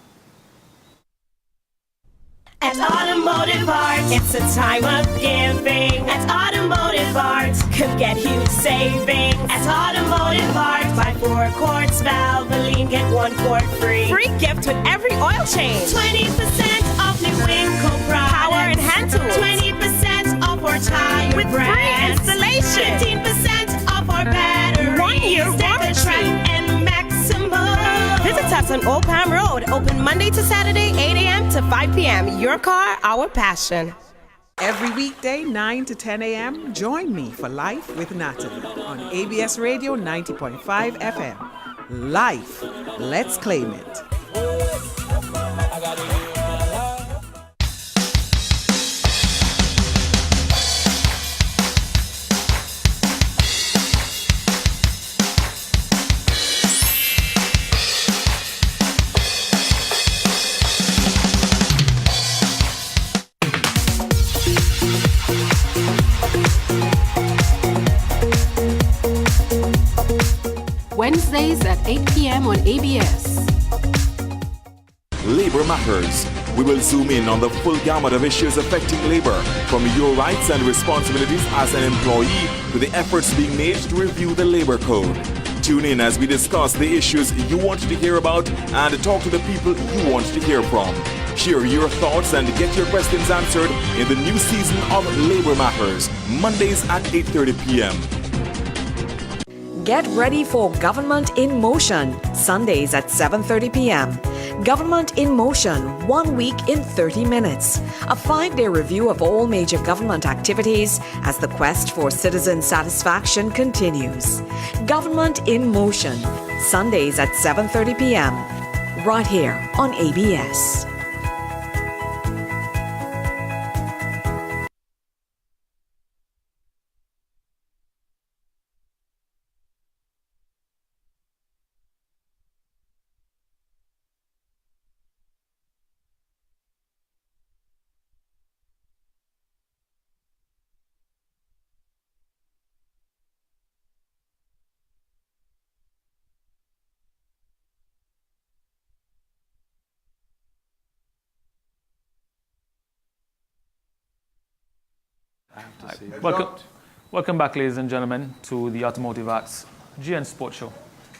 At Automotive Art, it's a time of giving. At Automotive Art, could get huge savings. At Automotive Art, buy 4 quarts Valvoline, get 1 quart free. Free gift with every oil change. 20% off new Winkle products. Power and hand tools. 20% off our tire with brands. Free installation. 15% off our batteries. 1 year warranty. And maximum. Visit us on Old Palm Road, open Monday to Saturday, 8 a.m. to 5 p.m. Your car, our passion. Every weekday, 9 to 10 a.m., join me for Life with Natalie on ABS Radio 90.5 FM. Life, let's claim it. Wednesdays at 8 p.m. on ABS. Labor Matters we will zoom in on the full gamut of issues affecting labor, from your rights and responsibilities as an employee to the efforts being made to review the labor code. Tune in as we discuss the issues you want to hear about and talk to the people you want to hear from. Share your thoughts and get your questions answered in the new season of Labor Matters, Mondays at 8:30 p.m. Get ready for Government in Motion, Sundays at 7:30 p.m. Government in Motion, 1 week in 30 minutes. A 5-day review of all major government activities as the quest for citizen satisfaction continues. Government in Motion, Sundays at 7:30 p.m. Right here on ABS. Welcome back, ladies and gentlemen, to the Automotive Arts GN Sports Show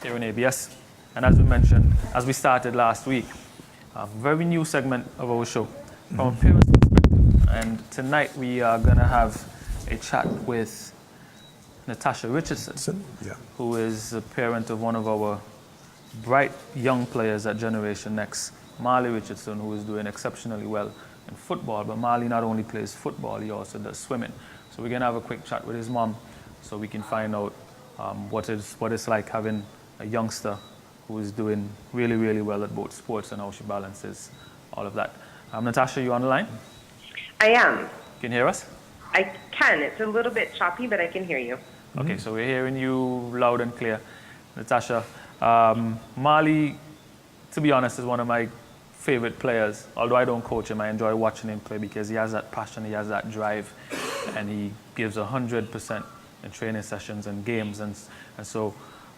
here on ABS. And as we mentioned, as we started last week, a very new segment of our show from a parent's perspective. And tonight we are going to have a chat with Natasha Richardson, who is a parent of one of our bright young players at Generation Next, Marley Richardson, who is doing exceptionally well in football. But Marley not only plays football, he also does swimming. So we're going to have a quick chat with his mom so we can find out what it's like having a youngster who is doing really, really well at both sports and how she balances all of that. Natasha, you on the line? I am. Can you hear us? I can. It's a little bit choppy, but I can hear you. Okay, so we're hearing you loud and clear. Natasha, Marley, to be honest, is one of my favorite players. Although I don't coach him, I enjoy watching him play because he has that passion, he has that drive, and he gives 100% in training sessions and games. And so,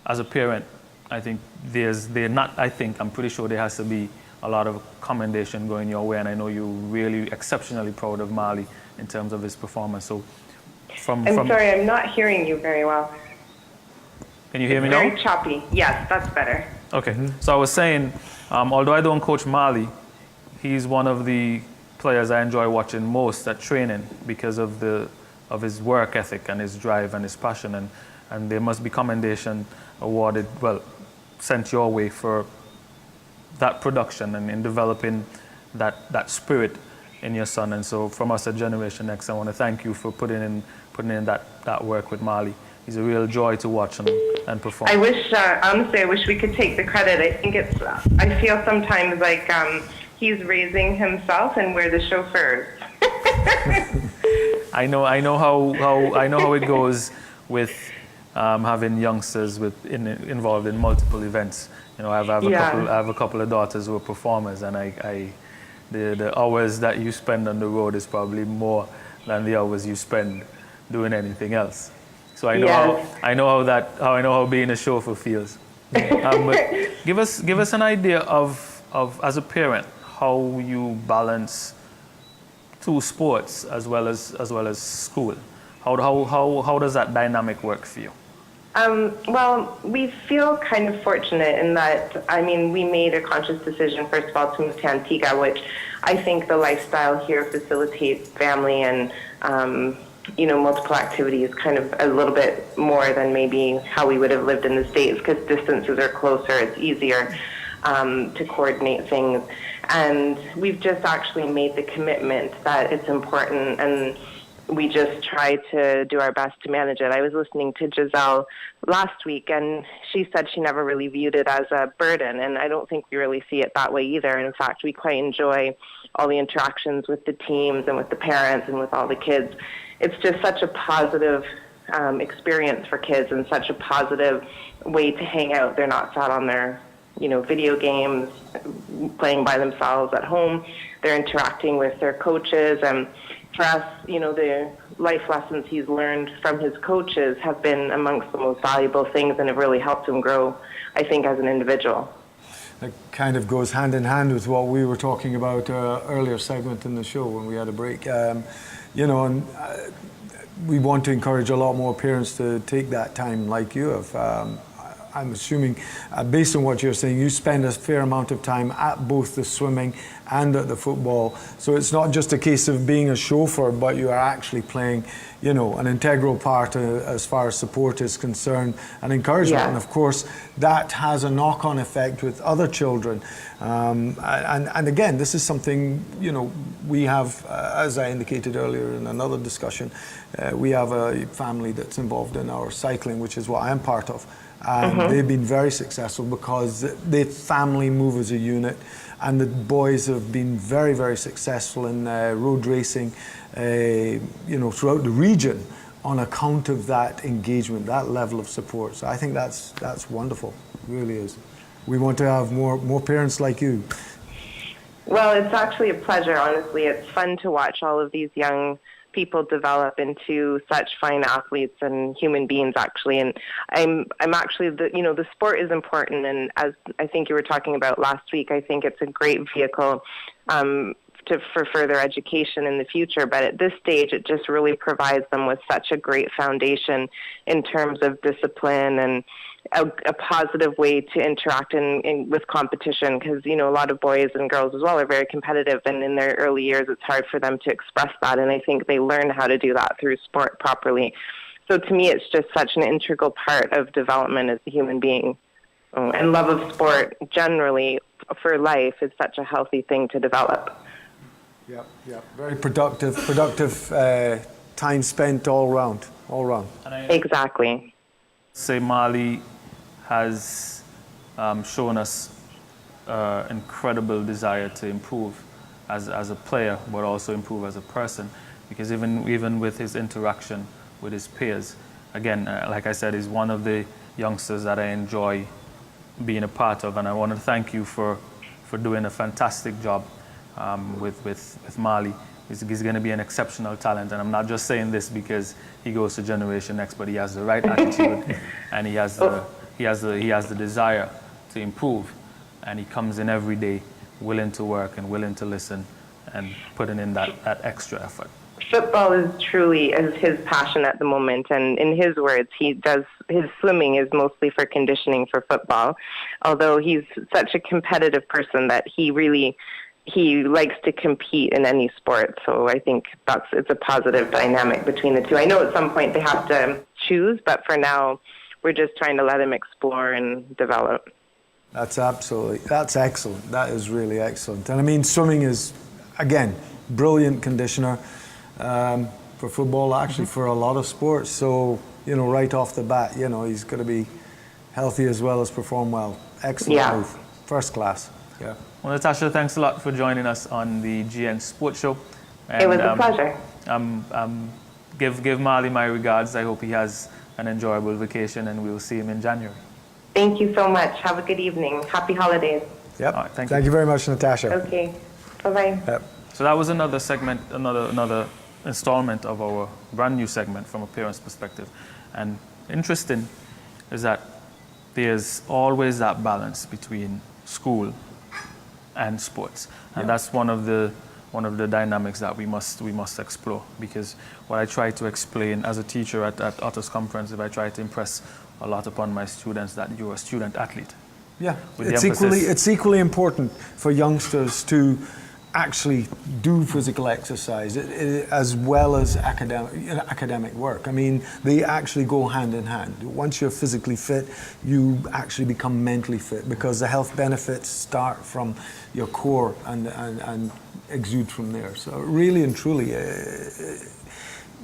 as a parent, I think I'm pretty sure there has to be a lot of commendation going your way, and I know you're really exceptionally proud of Marley in terms of his performance. So, I'm sorry, I'm not hearing you very well. Can you hear me now? Very choppy. Yes, that's better. Okay, so I was saying, although I don't coach Marley, he's one of the players I enjoy watching most at training because of his work ethic and his drive and his passion, and there must be commendation awarded, sent your way for that production and in developing that spirit in your son. And so from us at Generation Next, I want to thank you for putting in that work with Marley. He's a real joy to watch and perform. I wish, honestly, I wish we could take the credit. I think I feel sometimes like he's raising himself and we're the chauffeurs. I know how it goes with having youngsters involved in multiple events. You know, I have a couple of daughters who are performers, and the hours that you spend on the road is probably more than the hours you spend doing anything else. So I know how being a chauffeur feels. But give us an idea of as a parent how you balance two sports as well as school. How does that dynamic work for you? Well, we feel kind of fortunate in that, we made a conscious decision, first of all, to move to Antigua, which I think the lifestyle here facilitates family and, multiple activities kind of a little bit more than maybe how we would have lived in the States, because distances are closer, it's easier to coordinate things. And we've just actually made the commitment that it's important, and we just try to do our best to manage it. I was listening to Giselle last week, and she said she never really viewed it as a burden, and I don't think we really see it that way either. And in fact, we quite enjoy all the interactions with the teams and with the parents and with all the kids. It's just such a positive experience for kids and such a positive way to hang out. They're not sat on their video games, playing by themselves at home. They're interacting with their coaches, and for us, the life lessons he's learned from his coaches have been amongst the most valuable things, and have really helped him grow, I think, as an individual. that kind of goes hand in hand with what we were talking about earlier segment in the show when we had a break. You know, and we want to encourage a lot more parents to take that time like you have. I'm assuming, based on what you're saying, you spend a fair amount of time at both the swimming and at the football. So it's not just a case of being a chauffeur, but you are actually playing, you know, an integral part as far as support is concerned and encouragement. Yeah. And of course, that has a knock-on effect with other children. And again, this is something, you know, we have, as I indicated earlier in another discussion, we have a family that's involved in our cycling, which is what I'm part of. And they've been very successful because the family move as a unit, and the boys have been very, very successful in road racing, you know, throughout the region on account of that engagement, that level of support. So I think that's wonderful, it really is. We want to have more parents like you. Well, it's actually a pleasure, honestly. It's fun to watch all of these young people develop into such fine athletes and human beings, actually. And I'm actually, the sport is important. And as I think you were talking about last week, I think it's a great vehicle for further education in the future. But at this stage, it just really provides them with such a great foundation in terms of discipline and a positive way to interact with competition, because, you know, a lot of boys and girls as well are very competitive, and in their early years it's hard for them to express that, and I think they learn how to do that through sport properly. So to me, it's just such an integral part of development as a human being. And love of sport generally for life is such a healthy thing to develop. Yeah, very productive time spent all round. Exactly. Say Mali has shown us incredible desire to improve as a player, but also improve as a person, because even with his interaction with his peers, again, like I said, he's one of the youngsters that I enjoy being a part of, and I want to thank you for doing a fantastic job with Mali. He's going to be an exceptional talent, and I'm not just saying this because he goes to Generation Next, but he has the right attitude, and he has the desire to improve, and he comes in every day willing to work and willing to listen and putting in that extra effort. Football is truly his passion at the moment, and in his words, his swimming is mostly for conditioning for football, although he's such a competitive person that he likes to compete in any sport. So I think it's a positive dynamic between the two. I know at some point they have to choose, but for now, we're just trying to let him explore and develop. That's excellent. That is really excellent. And I mean, swimming is, again, brilliant conditioner for football, actually for a lot of sports. So, you know, right off the bat, you know, he's going to be healthy as well as perform well. Excellent move. First class. Yeah. Well, Natasha, thanks a lot for joining us on the GN Sports Show. And, it was a pleasure. Give Mali my regards. I hope he has an enjoyable vacation, and we will see him in January. Thank you so much. Have a good evening. Happy holidays. Yep. All right, thank you very much, Natasha. Okay. Bye-bye. Yep. So that was another segment, another installment of our brand new segment from a parent's perspective. And interesting is that there's always that balance between school and sports, and that's one of the dynamics that we must explore, because what I try to explain as a teacher at Otters Conference, if I try to impress a lot upon my students that you're a student athlete. Yeah, it's equally important for youngsters to actually do physical exercise as well as academic work. I mean, they actually go hand in hand. Once you're physically fit, you actually become mentally fit, because the health benefits start from your core and exude from there. So really and truly,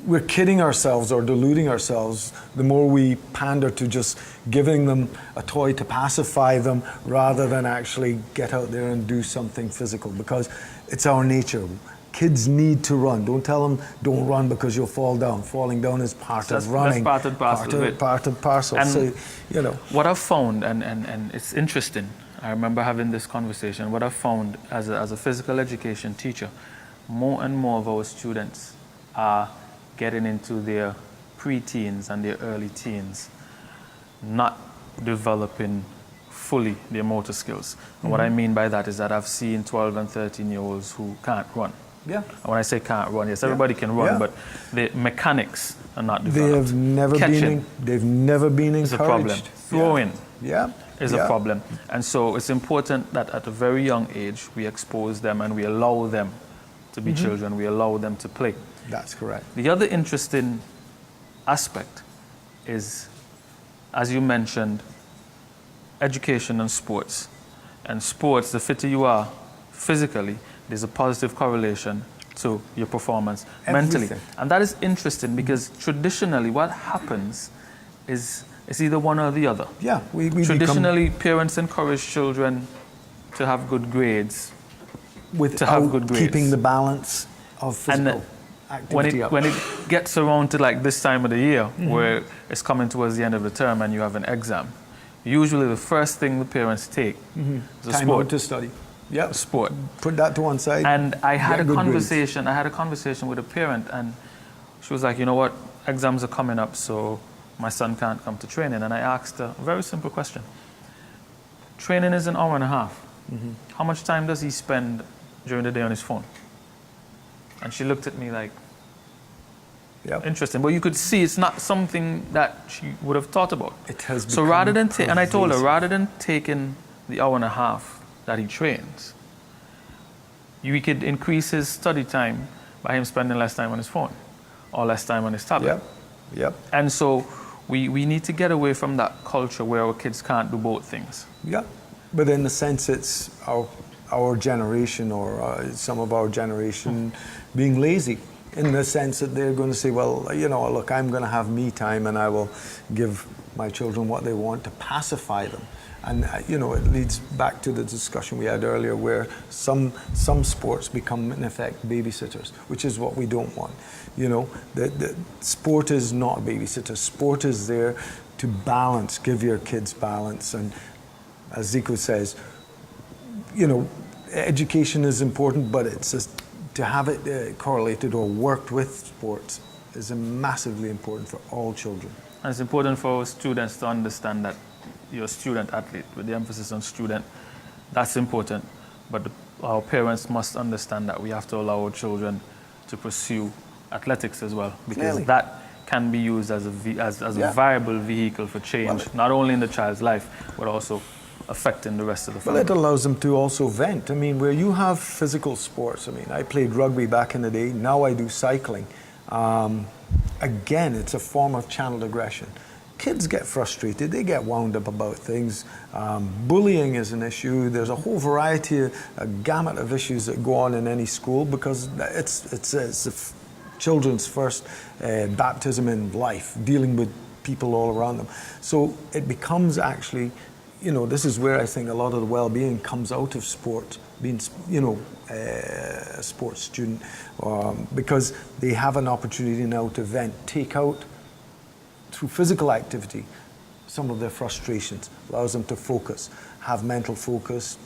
we're kidding ourselves or deluding ourselves the more we pander to just giving them a toy to pacify them rather than actually get out there and do something physical, because it's our nature. Kids need to run. Don't tell them don't run because you'll fall down. Falling down is part of running. That's part and parcel. And so, you know. What I've found, and it's interesting, I remember having this conversation, what I've found as a physical education teacher, more and more of our students are getting into their pre-teens and their early teens, not developing fully their motor skills. And what I mean by that is that I've seen 12 and 13-year-olds who can't run. Yeah. And when I say can't run, yes, everybody can run, but the mechanics are not developed. They've never been encouraged. Is a problem. Throwing is a Yeah. problem. And so it's important that at a very young age, we expose them and we allow them to be children. We allow them to play. That's correct. The other interesting aspect is, as you mentioned, education and sports. And sports, the fitter you are physically, there's a positive correlation to your performance mentally. And that is interesting because traditionally what happens is it's either one or the other. Yeah, we traditionally parents encourage children to have good grades. Without keeping the balance of physical activity up. When it gets around to like this time of the year where it's coming towards the end of the term and you have an exam, usually the first thing the parents take is a Time sport. out to study. Yeah, sport. Put that to one side. And I had Get a good conversation. grades. I had a conversation with a parent, and she was like, "You know what? Exams are coming up, so my son can't come to training." And I asked her a very simple question: training is an hour and a half. How much time does he spend during the day on his phone? And she looked at me like, interesting. But you could see it's not something that she would have thought about. It has so become rather than and I told her, pervasive. rather than taking the hour and a half that he trains, we could increase his study time by him spending less time on his phone or less time on his tablet. Yep. And so we need to get away from that culture where our kids can't do both things. Yeah, but in a sense, it's our generation or some of our generation being lazy in the sense that they're going to say, well, you know, look, I'm going to have me time and I will give my children what they want to pacify them. And, you know, it leads back to the discussion we had earlier where some sports become, in effect, babysitters, which is what we don't want. You know, the sport is not a babysitter. Sport is there to balance, give your kids balance. And as Zico says, you know, education is important, but it's just to have it correlated or worked with sports is massively important for all children. And it's important for students to understand that you're a student athlete, with the emphasis on student. That's important. But our parents must understand that we have to allow our children to pursue athletics as well, because that can be used as a viable vehicle for change, not only in the child's life, but also affecting the rest of the family. Well, it allows them to also vent. I mean, where you have physical sports, I mean, I played rugby back in the day, now I do cycling. Again, it's a form of channeled aggression. Kids get frustrated, they get wound up about things. Bullying is an issue. There's a whole variety, a gamut of issues that go on in any school because it's children's first baptism in life, dealing with people all around them. So it becomes actually, you know, this is where I think a lot of the well-being comes out of sport, being, you know, a sports student, because they have an opportunity now to vent, take out through physical activity some of their frustrations, allows them to focus, have mental focus,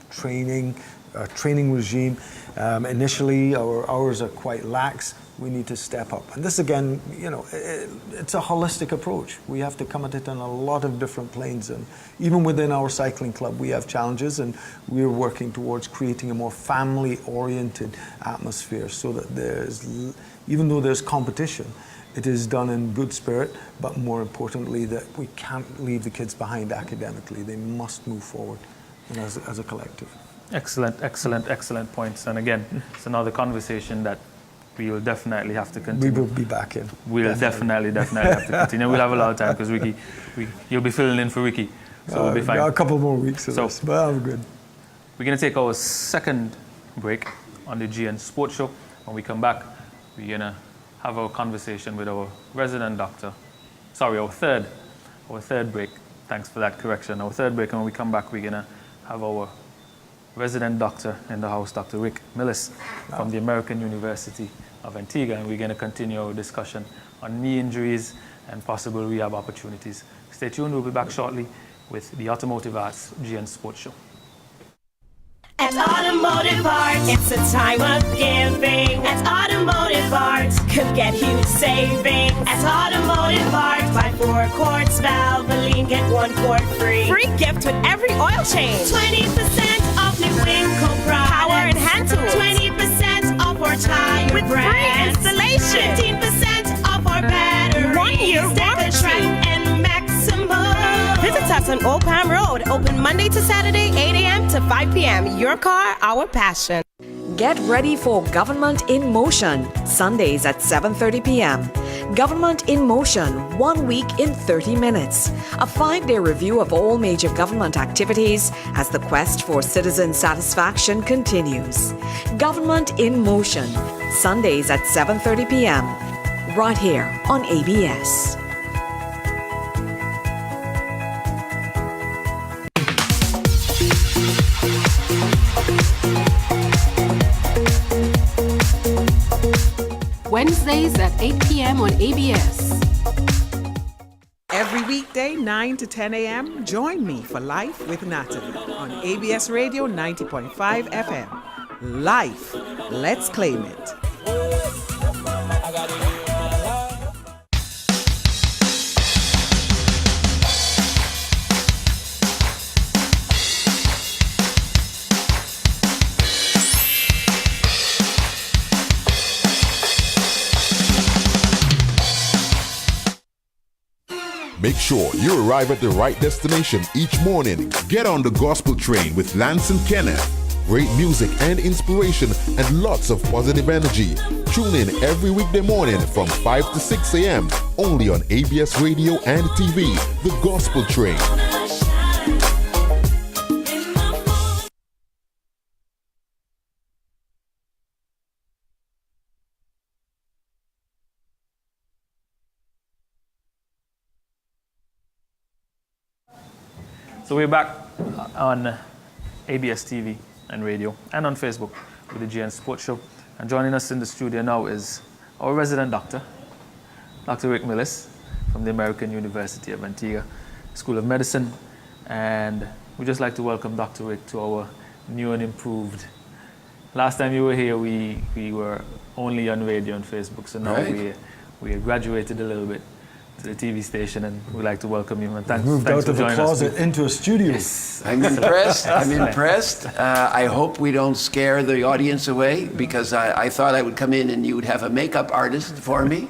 training regime. Initially, our hours are quite lax. We need to step up. And this again, you know, it's a holistic approach. We have to come at it on a lot of different planes. And even within our cycling club, we have challenges and we're working towards creating a more family-oriented atmosphere so that even though there's competition, it is done in good spirit, but more importantly, that we can't leave the kids behind academically. They must move forward as a collective. Excellent points. And again, it's another conversation that we will definitely have to continue. We will be back in. We'll definitely have to continue. We'll have a lot of time because Ricky, you'll be filling in for Ricky, so we'll be fine. A couple more weeks of this, but I'm good. We're going to take our second break on the GN Sports Show. When we come back, we're going to have our conversation with our resident doctor. Sorry, our third break. Thanks for that correction. Our third break, and when we come back, we're going to have our resident doctor in the house, Dr. Rick Millis from the American University of Antigua, and we're going to continue our discussion on knee injuries and possible rehab opportunities. Stay tuned, we'll be back shortly with the Automotive Arts GN Sports Show. At Automotive Art, it's a time of giving. At Automotive Art, could get huge savings. At Automotive Art, buy 4 quarts Valvoline, get 1 quart free. Free gift with every oil change. 20% off new Winkle products. Power and hand tools. 20% off our tire with brands. Free installation. 15% off our batteries. 1 year warranty. And maximum. Visit us on Old Palm Road, open Monday to Saturday, 8 a.m. to 5 p.m. Your car, our passion. Get ready for Government in Motion, Sundays at 7:30 p.m. Government in Motion, 1 week in 30 minutes. A 5-day review of all major government activities as the quest for citizen satisfaction continues. Government in Motion, Sundays at 7:30 p.m. Right here on ABS. Wednesdays at 8 p.m. on ABS. Every weekday, 9 to 10 a.m., join me for Life with Natalie on ABS Radio 90.5 FM. Life, let's claim it. Make sure you arrive at the right destination each morning. Get on the gospel train with Lance and Kenneth. Great music and inspiration and lots of positive energy. Tune in every weekday morning from 5 to 6 a.m. only on ABS Radio and TV, The Gospel Train. So we're back on ABS TV and radio and on Facebook with the GN Sports Show. And joining us in the studio now is our resident doctor, Dr. Rick Millis from the American University of Antigua School of Medicine. And we'd just like to welcome Dr. Rick to our new and improved. Last time you were here, we were only on radio and Facebook. So now we graduated a little bit to the TV station, and we'd like to welcome you. And thanks, moved thanks out of the closet into a studio. Yes, I'm impressed. I'm impressed. I hope we don't scare the audience away, because I thought I would come in and you would have a makeup artist for me.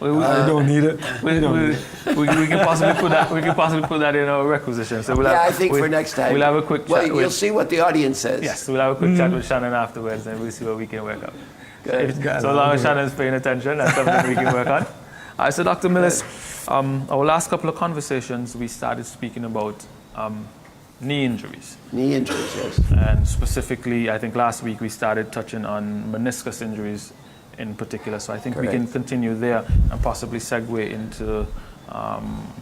We don't need it. We can possibly put that. We can possibly put that in our requisition. So we'll I think for next time. We'll have a quick chat. You'll see what the audience says. Yes, we'll have a quick chat with Shannon afterwards, and we'll see what we can work out. Good. So long as Shannon's paying attention, that's something we can work on. All right, so Dr. Millis, our last couple of conversations, we started speaking about knee injuries. Knee injuries, yes. And specifically, I think last week we started touching on meniscus injuries in particular. So I think we can continue there and possibly segue into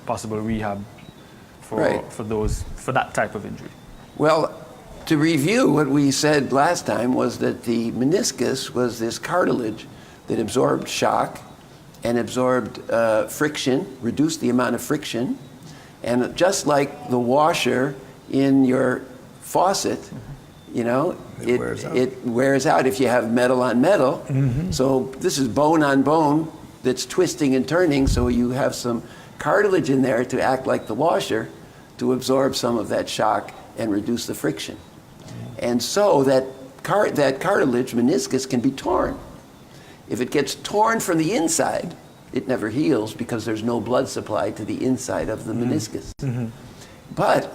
possible rehab for that type of injury. Well, to review what we said last time was that the meniscus was this cartilage that absorbed shock and absorbed friction, reduced the amount of friction. And just like the washer in your faucet, you know, it wears out if you have metal on metal. Mm-hmm. So this is bone on bone that's twisting and turning, so you have some cartilage in there to act like the washer to absorb some of that shock and reduce the friction. And so that cartilage, meniscus, can be torn. If it gets torn from the inside, it never heals because there's no blood supply to the inside of the meniscus. Mm-hmm. But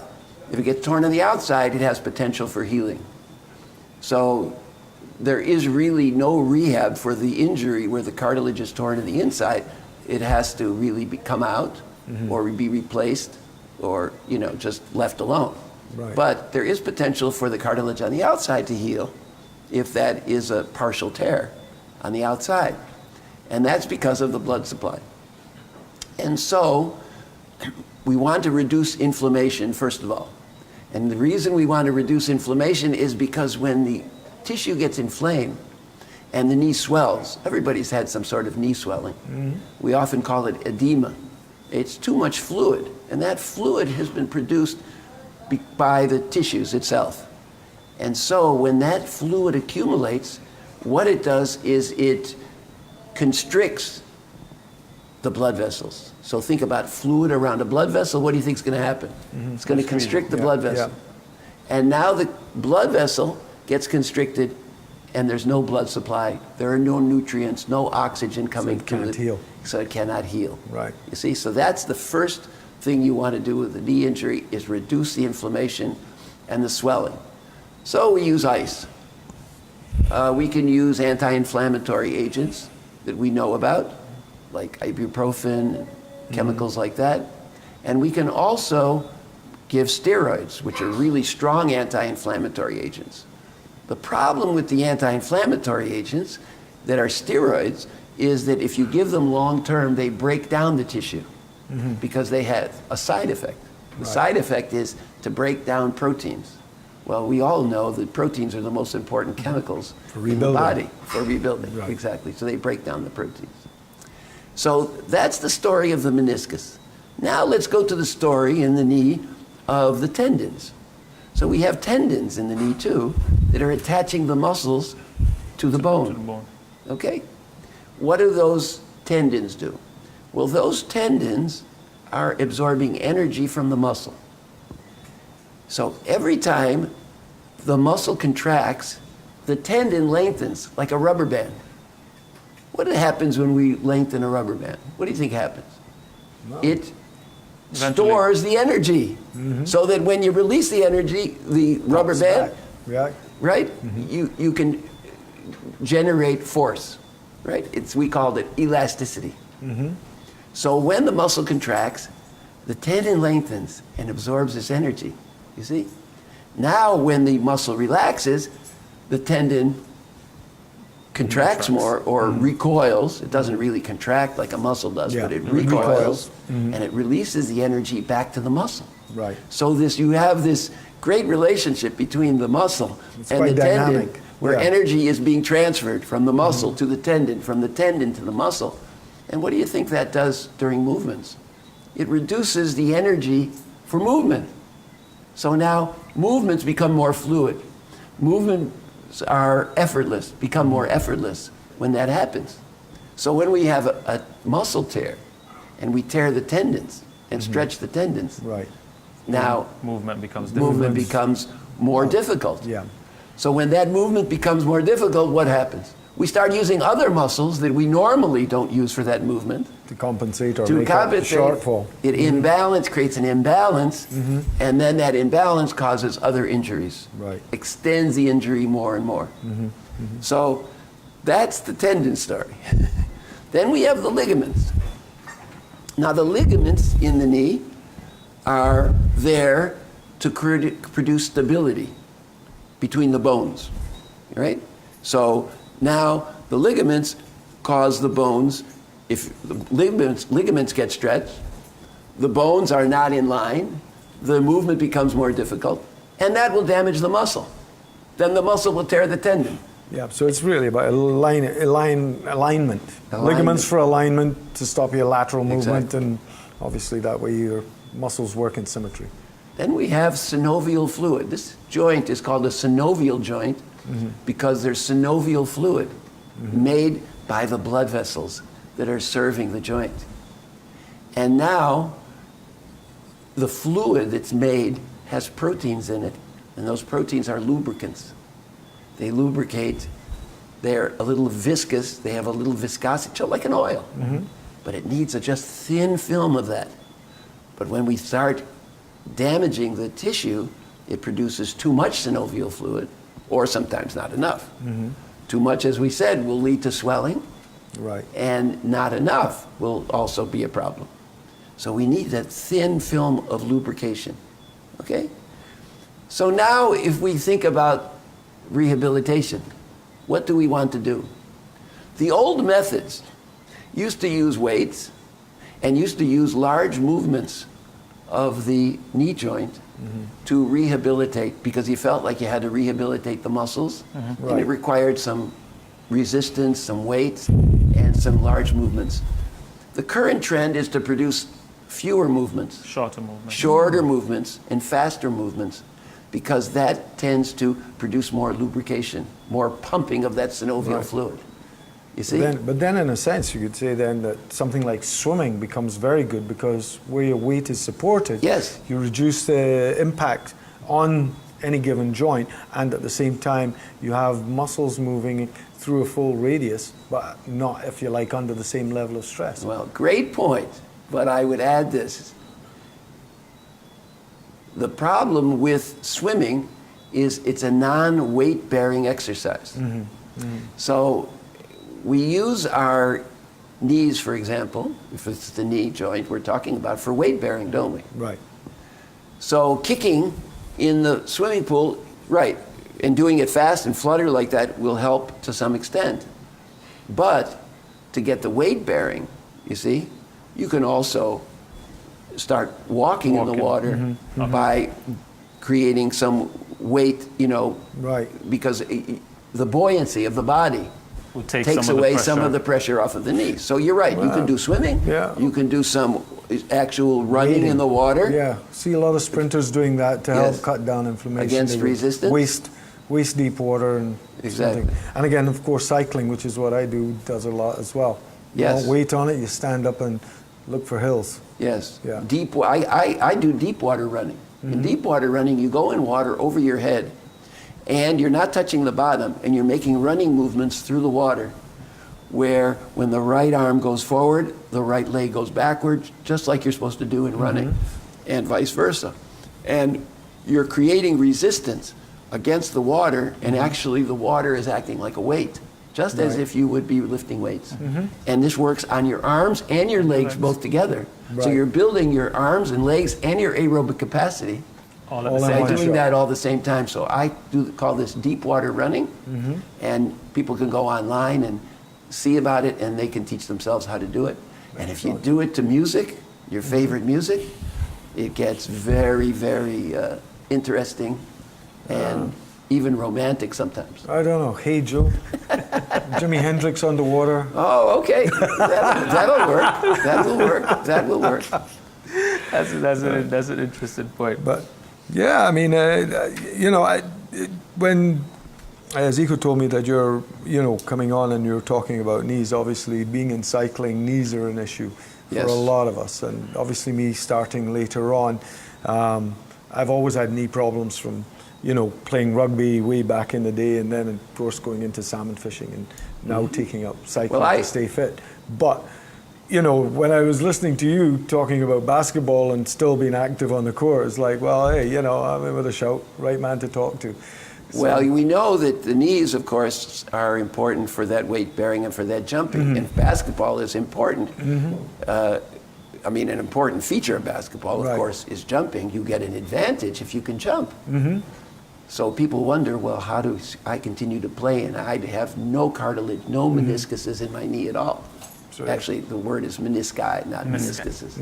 if it gets torn on the outside, it has potential for healing. So there is really no rehab for the injury where the cartilage is torn on the inside. It has to really come out or be replaced or, you know, just left alone. Right. But there is potential for the cartilage on the outside to heal if that is a partial tear on the outside. And that's because of the blood supply. And so we want to reduce inflammation, first of all. And the reason we want to reduce inflammation is because when the tissue gets inflamed and the knee swells, everybody's had some sort of knee swelling. Mm-hmm. We often call it edema. It's too much fluid, and that fluid has been produced by the tissues itself. And so when that fluid accumulates, what it does is it constricts the blood vessels. So think about fluid around a blood vessel. What do you think is going to happen? It's going to constrict the blood vessel. And now the blood vessel gets constricted and there's no blood supply. There are no nutrients, no oxygen coming to it. Heal. So it cannot heal. Right. You see, so that's the first thing you want to do with the knee injury is reduce the inflammation and the swelling. So we use ice. We can use anti-inflammatory agents that we know about, like ibuprofen, and chemicals like that. And we can also give steroids, which are really strong anti-inflammatory agents. The problem with the anti-inflammatory agents that are steroids is that if you give them long-term, they break down the tissue because they have a side effect. The side effect is to break down proteins. Well, we all know that proteins are the most important chemicals in the body for rebuilding. Right. Exactly. So they break down the proteins. So that's the story of the meniscus. Now let's go to the story in the knee of the tendons. So we have tendons in the knee too that are attaching the muscles to the bone. Okay? What do those tendons do? Well, those tendons are absorbing energy from the muscle. So every time the muscle contracts, the tendon lengthens like a rubber band. What happens when we lengthen a rubber band? What do you think happens? It stores the energy so that when you release the energy, the rubber band, right? You can generate force, right? We called it elasticity. So when the muscle contracts, the tendon lengthens and absorbs this energy, you see? Now when the muscle relaxes, the tendon contracts more or recoils. It doesn't really contract like a muscle does, but it recoils and it releases the energy back to the muscle. Right. So you have this great relationship between the muscle and the tendon where energy is being transferred from the muscle to the tendon, from the tendon to the muscle. And what do you think that does during movements? It reduces the energy for movement. So now movements become more fluid. Movements are effortless, become more effortless when that happens. So when we have a muscle tear and we tear the tendons and stretch the tendons, now movement becomes more difficult. Yeah. So when that movement becomes more difficult, what happens? We start using other muscles that we normally don't use for that movement. To compensate or make up the shortfall. It creates an imbalance, and then that imbalance causes other injuries. Right. Extends the injury more and more. So that's the tendon story. Then we have the ligaments. Now the ligaments in the knee are there to produce stability between the bones, right? So now the ligaments cause the bones, if the ligaments get stretched, the bones are not in line, the movement becomes more difficult, and that will damage the muscle. Then the muscle will tear the tendon. Yeah, so it's really about alignment. Ligaments for alignment to stop your lateral movement, and obviously that way your muscles work in symmetry. Then we have synovial fluid. This joint is called a synovial joint because there's synovial fluid made by the blood vessels that are serving the joint. And now the fluid that's made has proteins in it, and those proteins are lubricants. They lubricate, they're a little viscous, they have a little viscosity, so like an oil, but it needs a just thin film of that. But when we start damaging the tissue, it produces too much synovial fluid, or sometimes not enough. Too much, as we said, will lead to swelling, and not enough will also be a problem. So we need that thin film of lubrication, okay? So now if we think about rehabilitation, what do we want to do? The old methods used to use weights and used to use large movements of the knee joint to rehabilitate, because you felt like you had to rehabilitate the muscles, and it required some resistance, some weight, and some large movements. The current trend is to produce fewer movements, shorter movements and faster movements because that tends to produce more lubrication, more pumping of that synovial fluid. You see? But then in a sense, you could say then that something like swimming becomes very good because where your weight is supported, yes, you reduce the impact on any given joint, and at the same time you have muscles moving through a full radius, but not, if you like, under the same level of stress. Well, great point, but I would add this. The problem with swimming is it's a non-weight bearing exercise. Mm-hmm. Mm-hmm. So we use our knees, for example, if it's the knee joint we're talking about, for weight bearing, don't we? Right. So kicking in the swimming pool, right, and doing it fast and flutter like that will help to some extent. But to get the weight bearing, you see, you can also start walking in the water by creating some weight, right, because the buoyancy of the body takes away some of the pressure off of the knees. So you're right, you can do swimming, you can do some actual running in the water. Yeah, see a lot of sprinters doing that to help cut down inflammation. Against resistance. Waist deep water and exactly. something. And again, of course, cycling, which is what I do, does a lot as well. You Yes. don't weight on it, you stand up and look for hills. Yes. Yeah. I do deep water running. In deep water running, you go in water over your head, and you're not touching the bottom, and you're making running movements through the water, where when the right arm goes forward, the right leg goes backwards, just like you're supposed to do in running, and vice versa. And you're creating resistance against the water, and actually the water is acting like a weight, just as if you would be lifting weights. And this works on your arms and your legs both together. So Right. you're building your arms and legs and your aerobic capacity all by doing that all the same time. So I call this deep water running, and people can go online and see about it, and they can teach themselves how to do it. And if you do it to music, your favorite music, it gets very, very interesting and even romantic sometimes. I don't know, Hey Joe, Jimi Hendrix underwater. Oh, okay, that'll work. That will work. That will work. That's an interesting point. But yeah, I mean, when Zico told me that you're, coming on and you're talking about knees, obviously being in cycling, knees are an issue for a lot of us. And obviously me starting later on, I've always had knee problems from, playing rugby way back in the day, and then of course going into salmon fishing and now taking up cycling to stay fit. But, when I was listening to you talking about basketball and still being active on the court, it's like, well, hey, I'm in with a shout, right man to talk to. So, well, we know that the knees, of course, are important for that weight bearing and for that jumping. And basketball is important. An important feature of basketball, of course, is jumping. You get an advantage if you can jump. So people wonder, well, how do I continue to play and I have no cartilage, no meniscuses in my knee at all? Actually, the word is menisci, not meniscuses.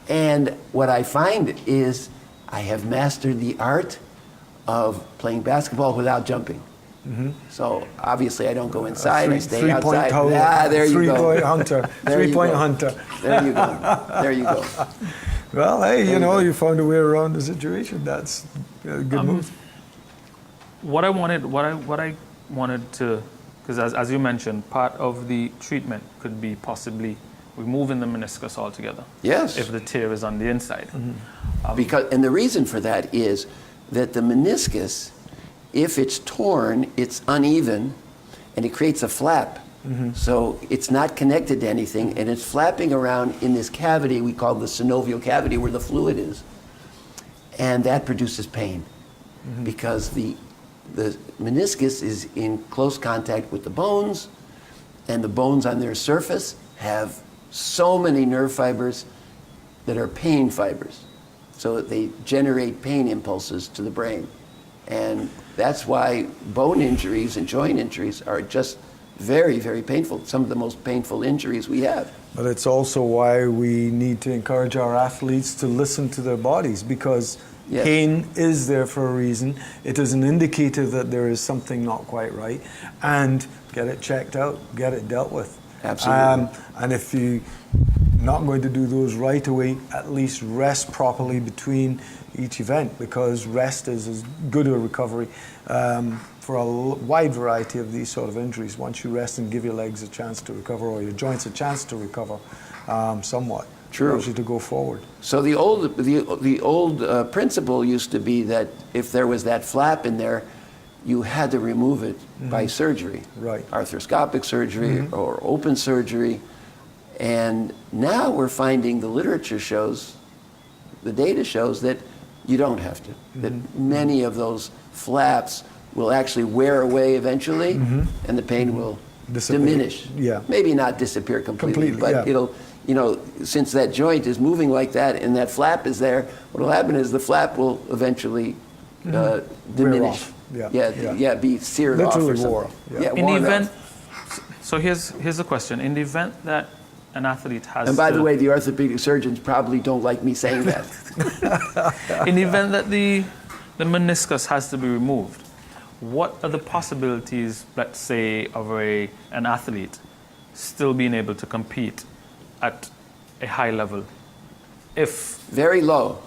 And what I find is I have mastered the art of playing basketball without jumping. So obviously I don't go inside, I stay outside. There you go. Three-point hunter. Three-point hunter. There you go. There you go. Well, hey, you found a way around the situation. That's a good move. What I wanted to, because as you mentioned, part of the treatment could be possibly removing the meniscus altogether. Yes. If the tear is on the inside. And the reason for that is that the meniscus, if it's torn, it's uneven, and it creates a flap. So it's not connected to anything, and it's flapping around in this cavity we call the synovial cavity where the fluid is. And that produces pain because the meniscus is in close contact with the bones, and the bones on their surface have so many nerve fibers that are pain fibers. So they generate pain impulses to the brain. And that's why bone injuries and joint injuries are just very, very painful. Some of the most painful injuries we have. But it's also why we need to encourage our athletes to listen to their bodies, because pain is there for a reason. It is an indicator that there is something not quite right, and get it checked out, get it dealt with. Absolutely. And if you're not going to do those right away, at least rest properly between, each event, because rest is as good a recovery for a wide variety of these sort of injuries. Once you rest and give your legs a chance to recover, or your joints a chance to recover somewhat, True. allows you to go forward. So the old principle used to be that if there was that flap in there, you had to remove it by surgery, right? Arthroscopic surgery or open surgery. And now we're finding the literature shows, the data shows that you don't have to. That many of those flaps will actually wear away eventually, and the pain will diminish. Yeah. Maybe not disappear completely, but yeah. it'll, you know, since that joint is moving like that and that flap is there, what will happen is the flap will eventually diminish. off. Yeah. Be seared Literally off or something. wore off, yeah. In the worn event, off. so here's a question. In the event that an athlete has And by the way, the orthopedic surgeons probably don't like me saying that. in the event that the meniscus has to be removed, what are the possibilities, let's say, of an athlete still being able to compete at a high level? If very low.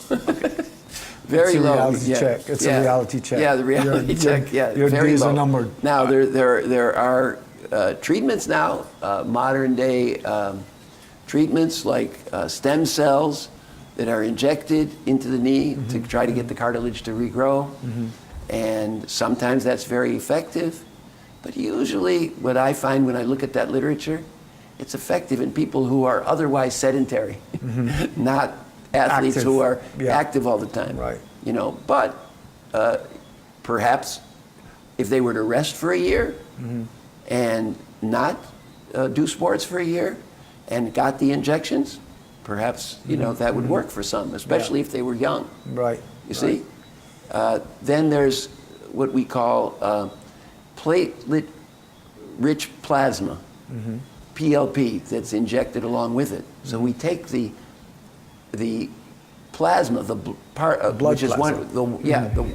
Very it's a low. reality check. It's a reality check. Yeah, the reality check. Your very days low. are numbered. Now there are treatments now, modern day treatments like stem cells that are injected into the knee to try to get the cartilage to regrow, and sometimes that's very effective. But usually, what I find when I look at that literature, it's effective in people who are otherwise sedentary, not athletes Active. who are Yeah. active all the time. Right. You know, but perhaps if they were to rest for a year and not do sports for a year and got the injections, perhaps you know that would work for some, especially if they were young. Right. You see. Then there's what we call platelet-rich plasma, PLP, that's injected along with it. So we take the plasma, the part of, Blood which is plasma.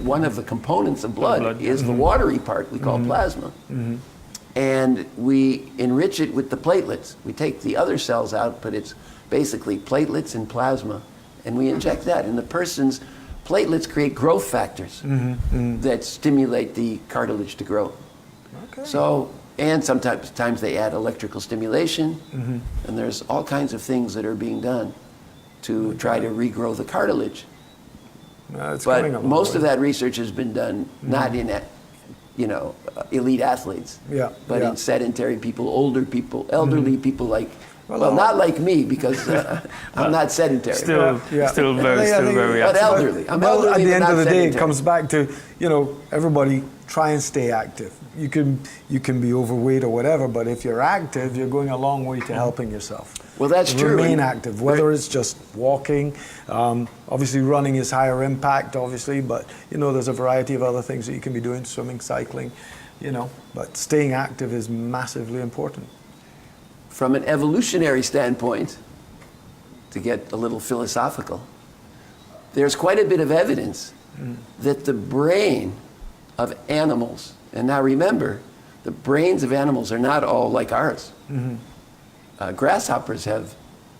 one of the components of blood is the watery part we call plasma, and we enrich it with the platelets. We take the other cells out, but it's basically platelets and plasma, and we inject that. And the person's platelets create growth factors that stimulate the cartilage to grow. Okay. So, and sometimes they add electrical stimulation, and there's all kinds of things that are being done to try to regrow the cartilage. It's coming But along most the of way. that research has been done not in, elite athletes, but in sedentary people, older people, elderly people like. Well, not like me because I'm not sedentary. still very But active. elderly. I'm elderly, at the but end not of the day, it sedentary. comes back to, everybody try and stay active. You can be overweight or whatever, but if you're active, you're going a long way to helping yourself. Well, that's true. Remain active, whether it's just walking. Obviously, running is higher impact, obviously, but there's a variety of other things that you can be doing: swimming, cycling. But staying active is massively important. From an evolutionary standpoint, to get a little philosophical, there's quite a bit of evidence that the brain of animals, and now remember, the brains of animals are not all like ours. Grasshoppers have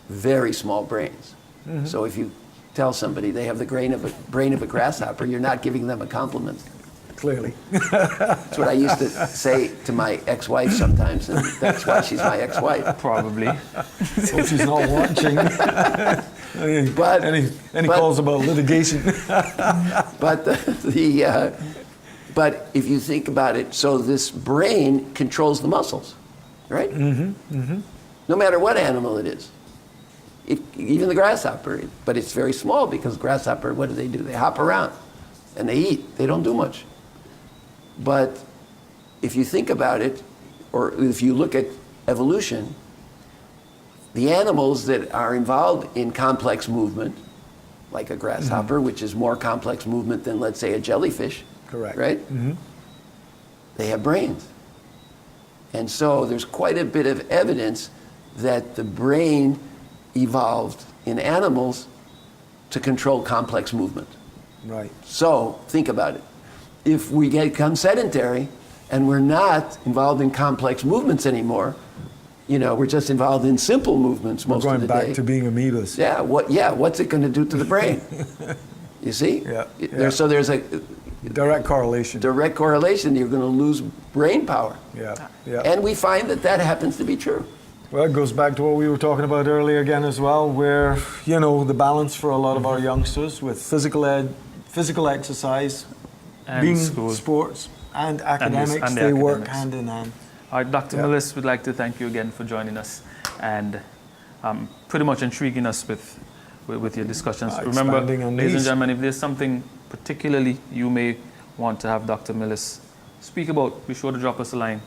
very small brains. So if you tell somebody they have the brain of a grasshopper, you're not giving them a compliment. Clearly. That's what I used to say to my ex-wife sometimes, and that's why she's my ex-wife. Probably. Hope she's not watching. Any calls about litigation. But if you think about it, so this brain controls the muscles, right? No matter what animal it is. Even the grasshopper, but it's very small because grasshopper, what do? They hop around and they eat. They don't do much. But if you think about it, or if you look at evolution, the animals that are involved in complex movement, like a grasshopper, which is more complex movement than, let's say, a jellyfish, correct, right? They have brains. And so there's quite a bit of evidence that the brain evolved in animals to control complex movement. Right. So think about it. If we become sedentary and we're not involved in complex movements anymore, we're just involved in simple movements most of the day. Going back to being amoebas. Yeah. What's it going to do to the brain? You see? Yeah. So there's a direct correlation. Direct correlation. You're going to lose brain power. Yeah. Yeah. And we find that happens to be true. Well, it goes back to what we were talking about earlier again as well, where, the balance for a lot of our youngsters with physical exercise, and being school. Sports and academics, and they work academics. hand in hand. All right, Dr. Millis, would like to thank you again for joining us and pretty much intriguing us with your discussions. Remember, ladies and gentlemen, if there's something particularly you may want to have Dr. Millis speak about, be sure to drop us a line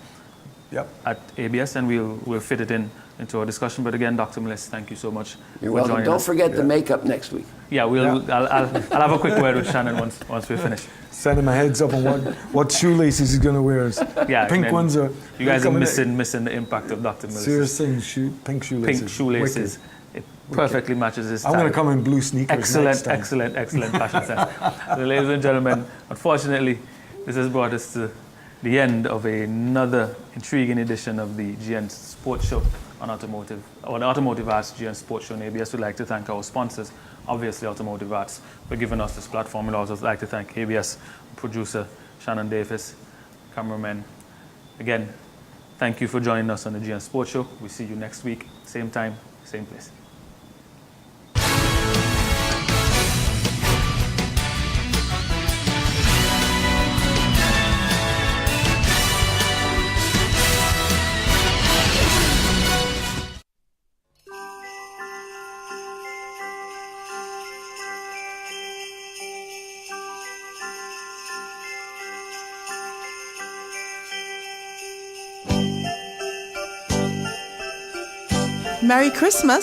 at ABS and we'll fit it into our discussion. But again, Dr. Millis, thank you so much You're for welcome. joining Don't us. forget the makeup next week. Yeah, I'll have a quick word with Shannon once we're finished. Send him a heads up on what shoelaces he's going to wear. Pink ones are. You guys are missing the impact of Dr. Millis. Serious thing, pink shoelaces. Pink shoelaces. It perfectly matches his style. I'm going to come in blue sneakers. Excellent fashion sense. So, ladies and gentlemen, unfortunately, this has brought us to the end of another intriguing edition of the GN Sports Show on Automotive, or the Automotive Arts GN Sports Show on ABS. We'd like to thank our sponsors, obviously Automotive Arts, for giving us this platform. We'd also like to thank ABS producer Shannon Davis, cameraman. Again, thank you for joining us on the GN Sports Show. We'll see you next week, same time, same place. Merry Christmas.